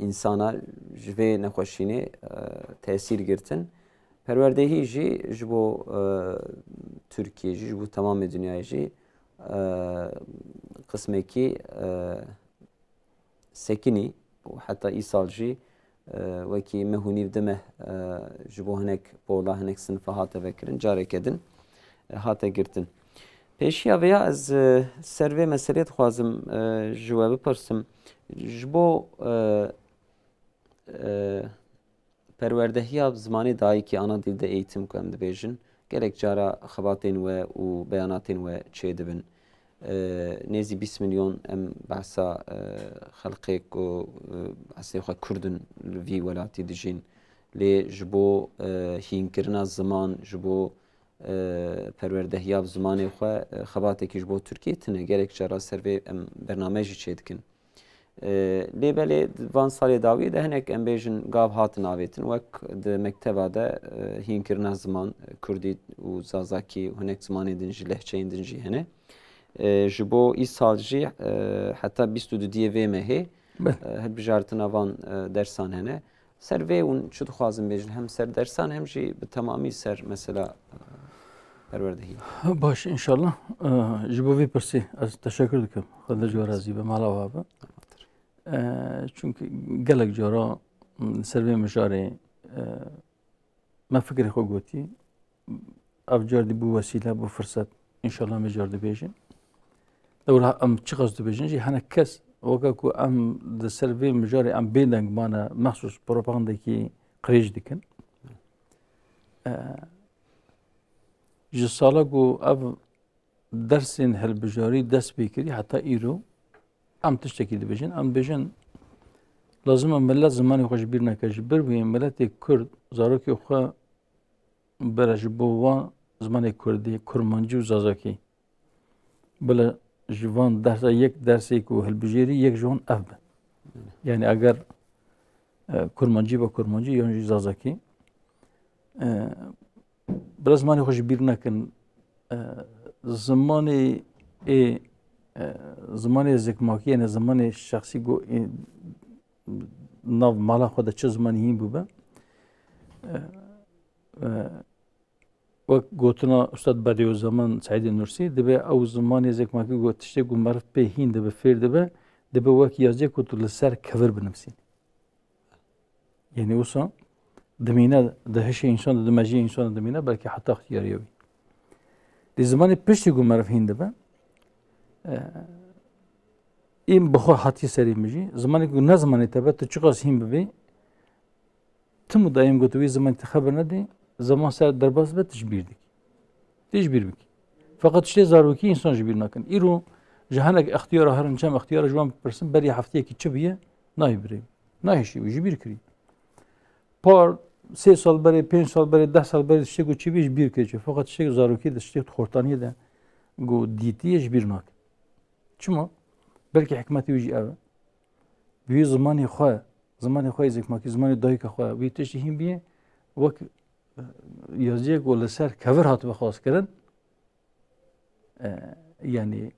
insana جوه نخوشینه تأثیر گرتن پروردهی جی جبو ترکیه جی جبو تمام دنیای جی قسمی که سکنی و حتی ایسال جی وکی مهونی بدمه جبو هنک بولا هنک سنفه هاته بکرن جاره کدن هاته گرتن پیشیا ویا از سروی مسئلیت خوازم جواب پرسم جبو پروردهی زمانی دایی که آنا دیلده eğitim کنم دبیجن gerek جارا خباتین و بیاناتین و چه دبن نزی 20 milyon ام بحثا خلقك و بحثا كردن في ولاتي دجين لي جبو هين كرنا الزمان جبو پروردهياب زماني خو خباتك جبو تركيا تنه gerek جارا سروي ام برنامجي چه دكن لیبلی وان سال داوی ده هنک ام بیشن گاو هاتن آویتن وک ده مکتبه ده هین کرنا زمان کردی و زازاکی هنک زمانی دنجی لهچه دنجی هنه جبو ای سال جی حتی 22 و مهی هر بجارتنا وان درسان هنه سر و اون شد خوازم بیشن هم سر درسان هم جی به تمامی سر مثلا پروردهی باش انشالله جبو وی پرسی از تشکر دکم خدا جوارازی به مالا وابه çünkü gelek jara serve mejare ma fikri xo goti ev cardi bu vesile bu fırsat inşallah mejar dibêjin ewra em çi qas dibêjin jî hinek kes weka ku em di servê mijarê em bêdeng mane mexsus propagandekî qirêj dikin ji sala ku ev dersên hilbijarî dest pê kirî heta îro em tiştekî dibêjin em dibêjin lazım em millet zimanê xwe ji bîr neke ji bir wê milletê Kurd zarokê xwe bere ji bo wan zimanê Kurdî kurmancî û zazakî bile ji van dersa yek dersê ku hilbijêrî yek ji wan ev be yani eger kurmancî ve kurmancî yan jî zazakî bila zimanê xwe ji bîr nekin zimanê زمانی زکماکی یعنی زمانی شخصی گو ناو مالا خود چه زمانی هیم بوده و گوتنا استاد بدیو زمان سعید نورسی دبی او زمانی زکماکی گو تشتی گو مرف به هین دبی فیر دبی وکی یازی که تو لسر کور بنفسین یعنی اوسا دمینه دهش انسان دمجی انسان دمینه بلکه حتی اختیاری وی دی زمانی پشتی گو مرف هین دبی این بخور حتی سری میشی زمانی که نه زمانی تبه تو چقدر هیم ببی تمو دایم گوتوی زمانی خبر ندی زمان سر درباز به تجبیر بکی فقط شتی زاروکی انسان جبیر نکن ایرو جهانک اختیار هرن چم اختیار جوان پرسن بری هفته کی چه بیه نای بری نایشی و جبیر کری پار 3 سال بری 5 سال بری 10 سال بری شتی کو چی بیش بیر کری فقط شتی زاروکی دشتی خورتانی ده گو دیتی جبیر نکن چما belki hikmeti uji ev bir zamanı xwe zikmakî zamanı dayika xwe bir tiştî hîn biye wek yaziyek û li ser kevir hatibe xas kirin yani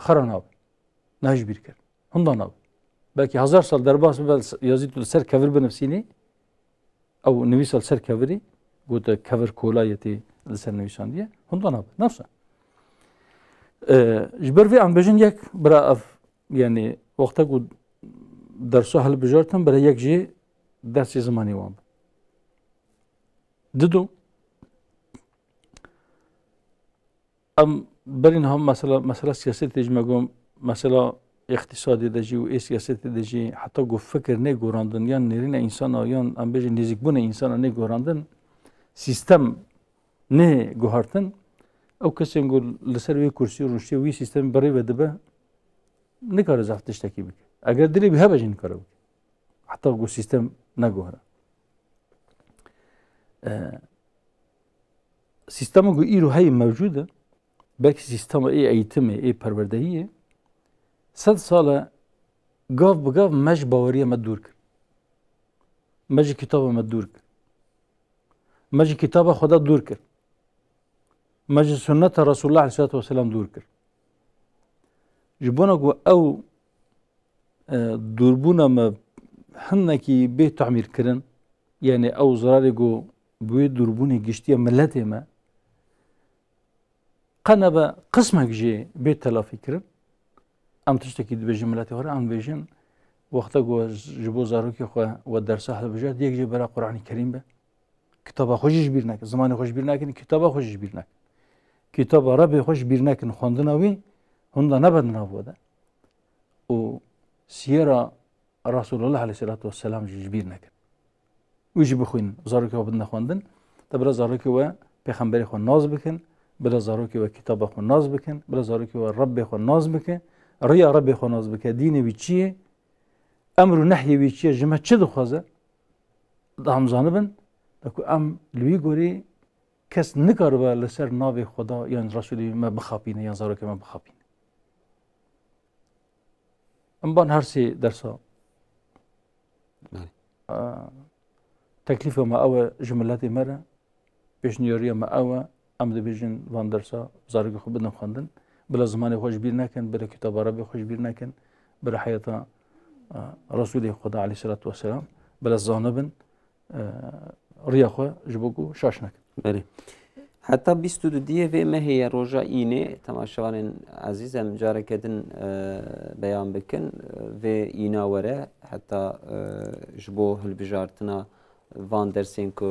xera nav ne bir kir hundan nav belki 1000 sal derbas be yazî tu li ser kevir binivîsînî ew nivîsa li ser kevirî gote kevir kolayetê li ser nivîsandiye hundan nav nafsa جبر في عم بجن يك برا اف يعني وقتا قد درسو هل بجارتن برا يك جي درس زماني وام ددو ام برين هم مثلا سياسة تجمع قوم مثلا اقتصادي دجي و اي سياسة دجي حتى قو فكر ني قراندن يان نيرين انسان يان ام بجن نزيك بون انسان ني قراندن سيستم ني قهارتن او کسی نگو لسر وی کرسی روشتی وی سیستم برای وده به نکاره زفتش تکی بکن اگر دلی به بجین کاره بکن حتی گو سیستم نگوهره سیستم گو ایرو های موجوده belki سیستم ای ایتمه ای پروردهیه 100 ساله گاو بگاو مج باوریه مدور کرد مج کتاب مدور کرد مج کتاب خدا دور کرد مجلس سنت رسول الله علیه الصلاة والسلام دور کرد جبونا گو او دوربونا ما هنکی به تعمیر کردن یعنی او زراری گو بوی دوربونی گشتی ملت ما قنبه قسمك جي به تلافی کردن ام تشتکی دبیجی ملت هره ام بیجن وقتا گو جبو زاروکی خو و درس اهل بجات یک جی برا قرآن کریم به کتاب خوشش بیر نک زمان خوش بیر نکن کتاب خوشش بیر نک کتاب عربی خوش بیر نکن خواندن اوی هنده نبدن نبوده و سیرا رسول الله علیه السلام جبیر نکن ویجی بخوین زاروکی ها بدن خواندن تا برا زاروکی و پیغمبری خو ناز بکن بلا زاروکی و کتاب خو ناز بکن بلا زاروکی و رب خو ناز بکن ریا رب خو ناز بکن دین وی چیه امر و نحی وی چیه جمع چه دخوازه دا هم زانبن دکو ام لوی گوری کس نکاره با لسر ناو خدا یا رسولی ما بخابینه یا زاروکی ما بخابینه ام بان هر سي درسا بله تكليف ما او جملاتي مره بيشنيوريا ما او ام دبيجن وان درسا زارق خو بدن خواندن بلا زماني خوش بیر نکن بلا کتاب عربي خوش بیر نکن بلا حياة رسول خدا عليه الصلاة والسلام بلا زانبن ريا خو جبوكو شاش نکن بله حتی 22 دیه و مهیه روژا اینه تماشاوان عزیزم جاره کدن بیان بکن و اینا وره حتی جبو هلبجارتنا وان درسین که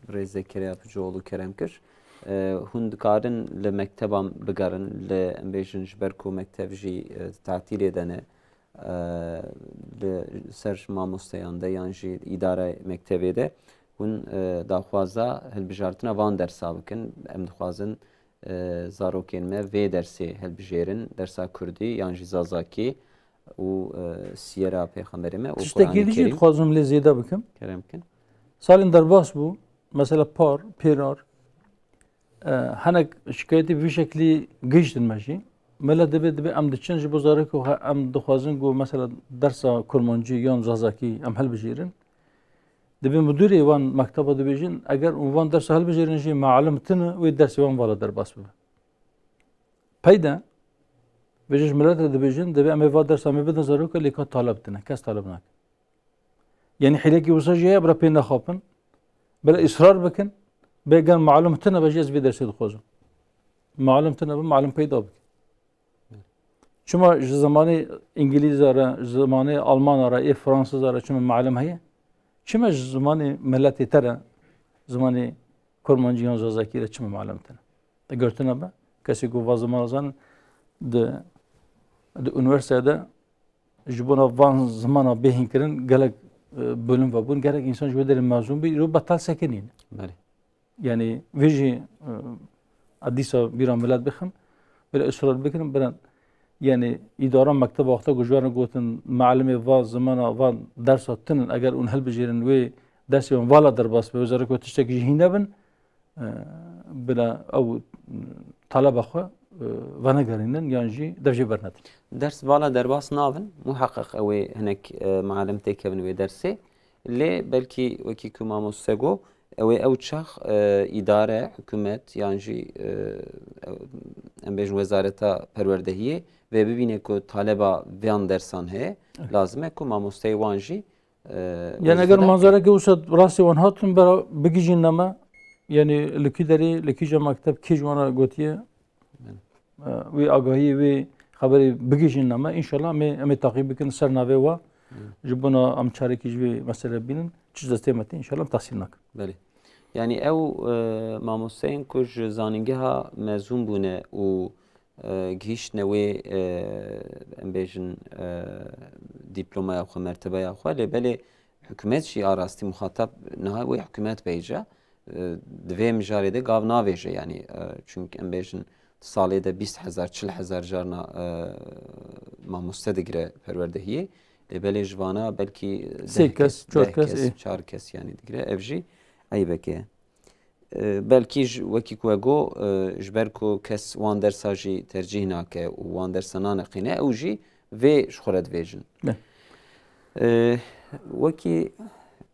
رئیس کریا بجولو کرم کر هند کارن لمکتبام بگرن لامبیشن جبرکو مکتب جی تعطیل دنه سر ماموستیان ده یعنی اداره مکتبی ده هون داخوازا هلبجارتنا وان درسا بکن ام دخوازن زاروکین me ve dersi helbijêrin dersa Kurdî yan jî zazakî û siyera peyxemberî me û Tiştekî dijî dixwazim lê zêde bikim. kerem bikin. Salên derbas bû mesela par, pêrar hinek şikayetî vî şeklî gihîştin me jî mela dibe em diçin ji bo zarokê em dixwazin got mesela dersa kurmancî yan zazakî em helbijêrin دبي مديري وان مكتبه دبيجين اگر وان درس هل بجيرن شي معلم تن وي درس وان ولا درباس به پیدا بجش ملت دبيجين دبي ام فا درس ام بدن زروك اللي كان طالب تن كاس طالبناك يعني حيلكي وسجيه برا بين خاپن بلا اصرار بكن بيگن معلم تن بجيز بي درس خوزو معلم تن معلم پیدا بك شما زماني انجليز ara زماني alman ara فرانسيز ara شما معلم هي چما زمانی ملتی تره زمانی کرمانجیان زازاکی را چما معلم تنه ده گرتنه با کسی کو وازمان زن ده üniversitede جبونا وان زمانا بهین کرن گلک bölüm و بون گلک انسان جو در مازون بی رو بطل سکنین yani ویجی ادیسا بیرا ملت بخم بلا اصرار بکنم برن yani idara mektep vakti gujvarın gotin malimi va zamana va ders attın eğer un helbecirin ve dersi on vala derbas ve özellikle kötüştek jihinebin bila ev talaba xwe vana gerinin yani devje bernat. Ders vala derbas navin muhakkak ev hinek malim tekevin ve dersi le belki veki kumamos sego ev çax idare hükümet yani embej wezareta perwerdehiye ve bibine ku taleba veyan dersan he lazım ku mamostey wanji yani eğer manzara ki usad rasti wan hatun bera bigijin nama yani likideri likija mektep kijwana gotiye ve agahi ve haberi bigijin nama inşallah me takip bikin ser nave wa jibuna am çareki jvi mesela binin çizde temeti inşallah tahsilnak. Beli. Yani ev mamosteyn kuj zaningeha mezun bune u gihişne ve embejin diplomaya xwe mertebeye xwe le belê hükümet jî arastî muhatap niha wê hükümet bêje divê mijarê de gav navêje yani çünkü embejin salê de 20,000-40,000 carna mamoste digire perwerdehiyê lê belê ji vana belkî 3 kes 4 kes 4 kes yani digire ev jî eybeke belki wekî ku ego ji ber ku kes wan dersa jî tercih nake û wan dersa naneqîne ew jî vê ji xwe re dibêjin. Wekî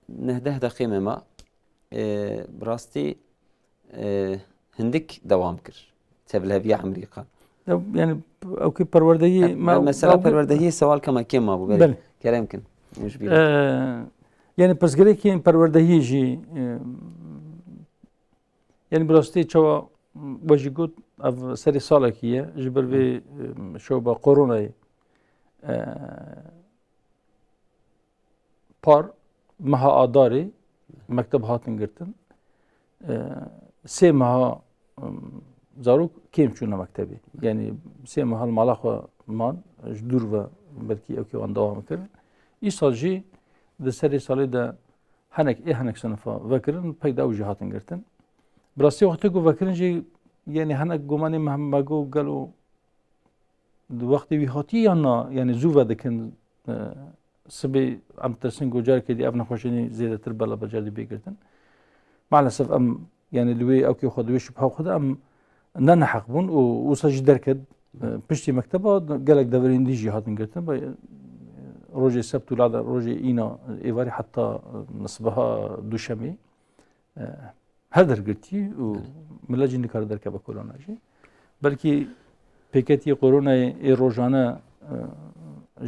nehdeh deqê me ma bi rastî hindik dewam kir tevleviya Amerîka. Yani ew kî perwerdehiyê mesela perwerdehiyê sewal kema kêm ma bû belê kerem kin. Yani pirsgirêkên perwerdehiyê jî yani bi rastî çawa we jî got ev serê salekî ye ji ber vê şoba koronayê par meha adarê mekteb hatin girtin sê meha zarok kêm çûne mektebê yani sê mehal mala xwe man ji dûr ve belkî ew kê wan dewam kirin îsal jî di serê salê de hinek sinifa vekirin peyda ew jî hatin girtin. براستی وقتی کو وکرنجی یعنی هنگ گمانی مهمگو گلو وقتی وی هاتی یا نه یعنی زو ودکن سبی ام ترسن گوجار کدی ابن خوشنی زیاده تر بالا بجردی بیگردن مالسف ام یعنی لوی او کی خود وی شبه خود ام نه حق بون و وسج درکد پشتی مکتبا گلک دورندی جی هاتن گرتن با روز سبت ولاده روز اینا ایواری حتی نصبها دوشمی هر در گرتی و ملاجی نکار در که با کرونا جی بلکه پیکتی کرونا ای روزانه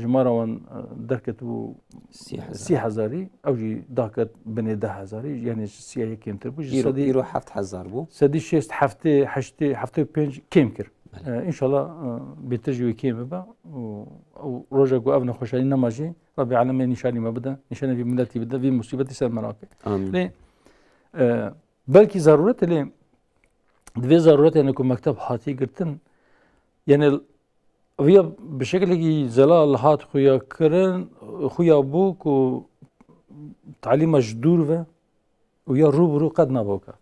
جماران درکت و 30,000 او جی داکت بین 10,000 یعنی 30 کم تر بود. ایرو 7,000 بود. سدی 6 هفته 5 کم کرد. انشالله بهتر جوی کم با و روزا گو ابن خوشحالی نماجی رب العالمین نشانی ما بده نشانی في ملتی بده في مصیبتی سر مراکه. آمین. بلکه ضرورت لی دوی ضرورت یعنی که مکتب حاتی گرتن یعنی ویا به شکلی که زلال هات خویا کرن خویا بو کو تعلیمش دور و یا روبرو قد نبوکه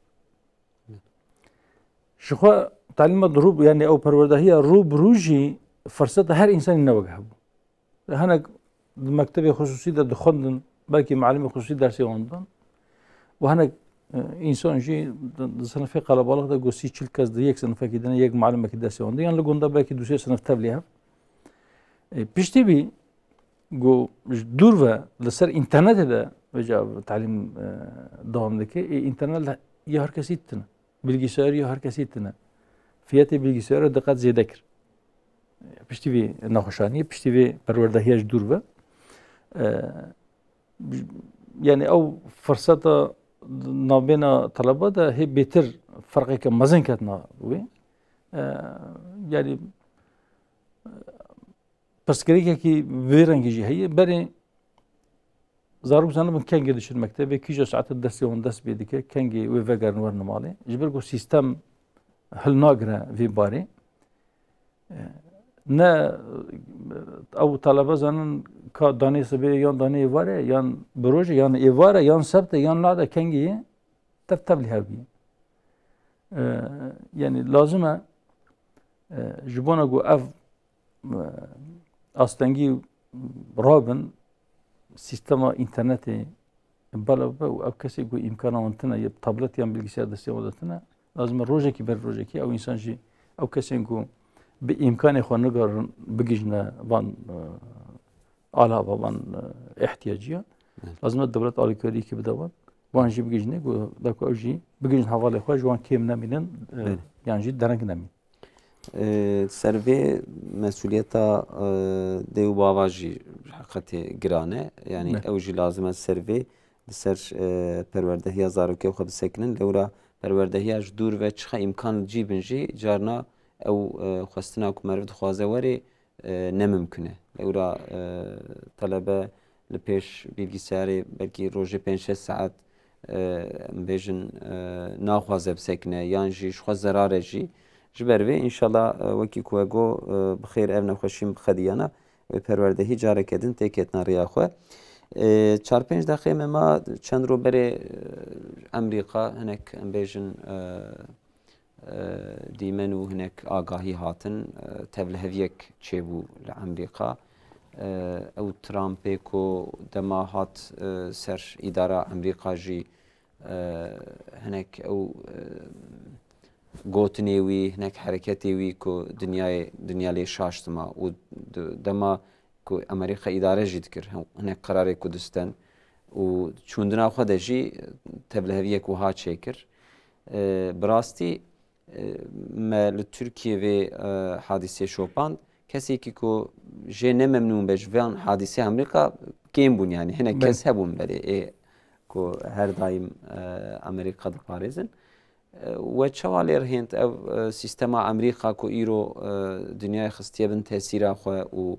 شخوا تعلیم روب یعنی او پروردهی روبروجی فرصت هر انسانی نوگه بو هنگ مکتب خصوصی در دخوندن بلکه معلم خصوصی درسی آندن و هنگ انسان جی صنفی قلبالغ دا گو 30-40 کس در یک صنفه که دنه یک معلم که درسی آنده یعنی لگونده بلکه 2-3 صنف تبلیه پیشتی بی گو دور و لسر اینترنت ده وجا تعلیم دوام دکه اینترنت یه هر کسی تنه bilgisayar ya her kesi tine fiyatı bilgisayara dikkat ziyade kir pişti bir nahoşaniye pişti bir perverdahiye dur ve yani o fırsata nabena talaba da hep beter farkı ki mazın katna ve yani paskeri ki verengi jihiye beri zaruk zanı ben kengi düşünmekte ve 2 saat dersi on ders bedike kengi ve vegan var normali jibir go sistem hal nagra ve bari ne او talaba zanın ka danesi be yan dane var yan proje yan evara yan sabte yan lada kengi tabli habi yani lazım jibona go ev astengi rabın sistema interneti balavba و او کسی کو امکان وانتنا یه تابلت یا bilgisayar دستی ودتنا لازم روزه کی بر روزه کی او انسان جی او کسی کو به امکان خو نگار بگیجنه وان اعلی وان احتیاجیه لازم دولت آلیکاری کی بدوان وان جی بگیجنه کو دا کو جی بگیجن حواله خو جوان کیم نمینن yani جی درنگ نمی سروی مسئولیتا دیو باواجی حقیقت گرانه یعنی اوجی لازمه سروی سر پروردهی زاروکی خود سکنن لورا پروردهی اج دور و چه امکان جیبنجی جارنا او خواستنا که مرد خوازه وری نممکنه لورا طلبه لپیش bilgisayarı belki روزه 5-6 saat بیشن ناخوازه بسکنه یعنی جی خواز زراره جی جبروی انشالله وکی کوگو بخیر اف نخوشیم خدیانا و پروردهی جاره کدن تکت نریا خو 4-5 دقیقه ما چند رو بره امریکا هنک بیشن دیمن و هنک آگاهی هاتن تبلهویک چه بو لامریکا او ترامپ کو دما هات سر اداره امریکا جی هنک او گوتنیوی هنک حرکتیوی کو دنیای شاشتما و دما کو امریکا اداره جد کر هنک قرار کردستان و چوندنا خود جی تبلهویه کو ها چکر براستی مال ترکیه و حادثه شوپان کسی که کو جن ممنون بجوان حادثه امریکا کیم بون یعنی هنک کس هبون بله کو هر دایم امریکا د پاریزن و چوالی رهند او سیستما امریکا کو ایرو دنیای خستیه بن تاثیر خو و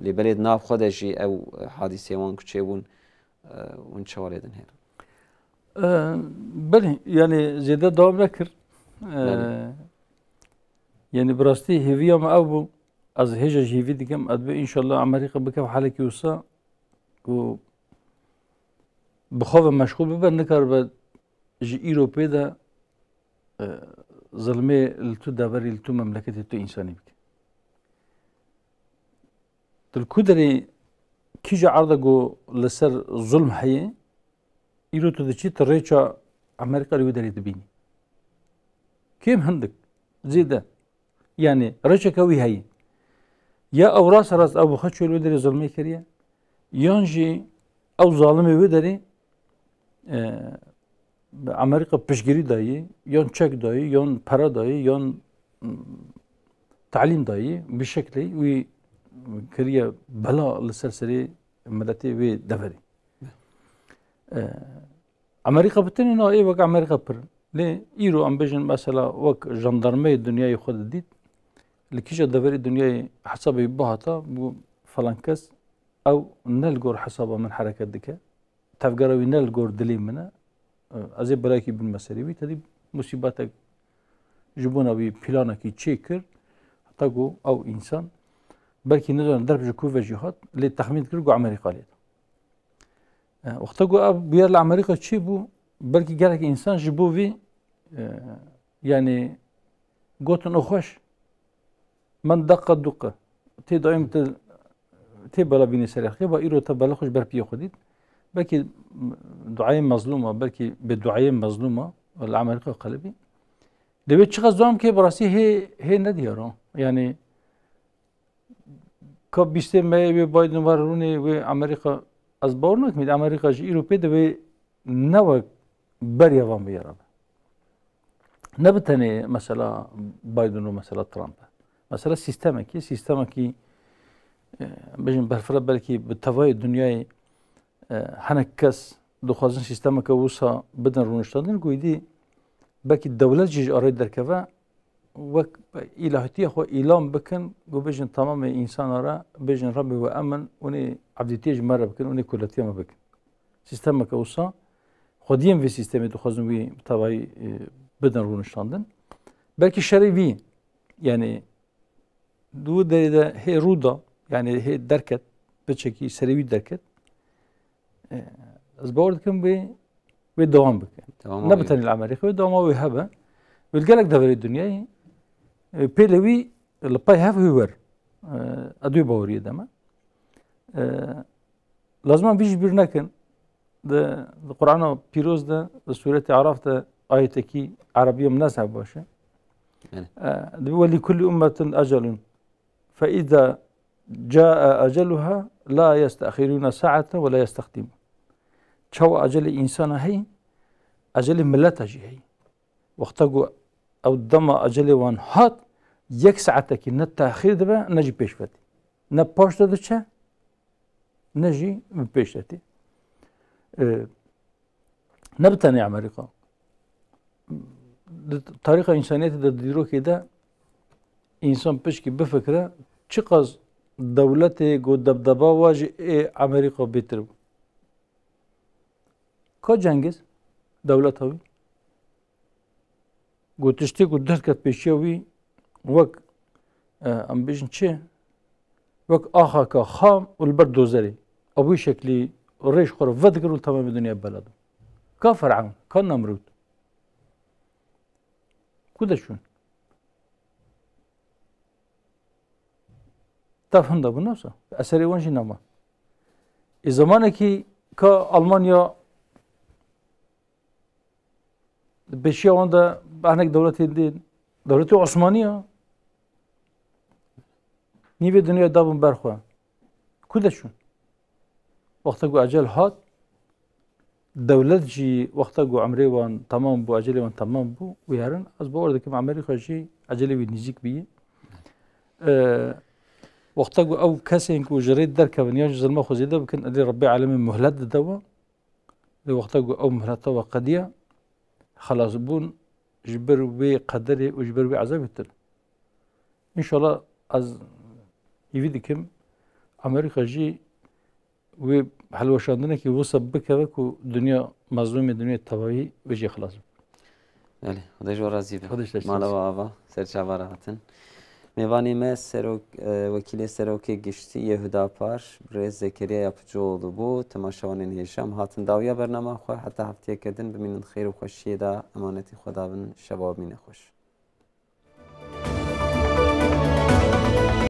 لبلد ناف خودشی او حادثه وان کچه بون اون چوالی دن هر بله yani زیاده دوام نکر yani براستی هیویا ما او از هجا هیوی دیگم ادبه انشالله امریکا بکف حاله کی وسا و بخواب مشغول ببر نکار به جی ایروپی دا ظلمه لتو داوری لتو مملکت تو انسانی بید تلکو داری کی جا عرضه گو لسر ظلم حیه ایرو تو دچی تریچا امریکا لیو داری دبینی کیم هندک زیده yani reçeka wî heye ya ew rast rast ew xwe çûl wê derê zulmê kiriye yan jî ew zalimê wê derê Amerika piştgirî dayê yan çek dayê yan para dayê yan تعلیم دایی به شکلی وی کریه بلا لسر سری ملتی وی دفری امریکا بتنی نه ای وقت امریکا پر لی ایرو ام بجن مثلا وقت جاندارمه دنیای خود دید لکیش دفری دنیای حسابی باهتا بو فلان کس او نلگور حسابا من حرکت دکه تفگروی نلگور دلی منه از برایکی بن مسئله وی تدی مصیبتک جبونا وی پلانا کی چی کرد تاگو او انسان بلکه نزدن درب جکو و جهات لی تخمین کرد گو امریکا لید وقتا گو اب بیار لامریکا چی بو بلکه گرک انسان جبو وی yani گوتن اخوش من دقه تی دایم تی بالا بینی سریخی با ایرو تا بالا خوش بر پی خودید بلکه دعای مظلومه بلکه به دعای مظلومه الامریکا قلبی دوید چقدر زام که براسی هی ندیارم yani که بیسته می و بایدن وارونه و امریکا از باور نکمید امریکا جی اروپا ده و نو بریا وام بیاره نه بتنی مثلا بایدن و مثلا ترامپ مثلا سیستمی که بجن برفرد بلکه به توای دنیای هنگ کس دخوازن سیستمی که وسا بدن رونشتادن گویدی بلکه دولت جیج آرای درکوه وک الهیتی خو اعلام بکن گو بجن تمام انسان را بجن رب و امن اونی عبدیتیج مره بکن اونی کلتی ما بکن سیستم که اوسا خودیم وی سیستمی تو خازم وی توای بدن رونشاندن belki şer'i yani دو derede he ruda yani he derket beçeki serevi derket az باور دکم ve devam بکن نه بتنی الامریکا و devam و هبه والجلك ده في الدنيا بيلوي لباي هاف هور ادوي باوريه دما لازم بيج بيرنكن ده القرآن بيروز ده سورة عراف ده آيتكي عربية مناسبة باشه ده ولكل أمة أجل فإذا جاء أجلها لا يستأخرون ساعة ولا يستقدمون شو أجل إنسان هي أجل ملت هي وقتاگو او دما اجل وان هات یک ساعته که نه تأخیر دبه نجی پیش بدی نه پاش داده چه نجی پیش دادی نه بتنی امریکا تاریخ انسانیت در دیرو که ده انسان پیش که بفکره چقدر دولت گو دبدبا واجه امریکا بیتر بود که جنگیز دولت هاوی گوتشتی گو درکت پیشیوی وک ام بیشن چه وک آخا که خام والبر دوزری ابوی شکلی ریش خور ود کرد تمام دنیا بلد که فرعون که نمرود کدشون تفهم ده بنوسا اثری وانشی نما زمانی که آلمانیا بشی آن ده بهنگ دولت عثمانی ها نیوی دنیا دابون برخواه کدشون وقتا گو اجل هات دولت جی وقتا گو عمره وان تمام بو اجل وان تمام بو ویارن از باورده که امریکا جی اجل وی نزیک بیه وقتا گو او کسی انکو جرید در که ونیاج ظلمه خوزیده بکن ادی ربی عالمی مهلت دوا وقتا گو او مهلت دوا قدیه خلاص بون جبر بي قدري وجبر بي عذابي تل ان شاء الله از يفيدكم امريكا جي و حلوشاندنه كي وصل بك دنيا مظلومه دنيا تباهي وجي خلاص بله خدا جو راضی به مالا و آوا سرچاوا راحتن میوانی ما سروک وکیل سروک گشتی یهودا پار رئیس زکریا yapıcıoğlu bu temaşavanın هشام هاتن داویا برنامه خو حتی هفته کردن بمینن خیر و خوشی دا امانتی خداوند شباب مینه خوش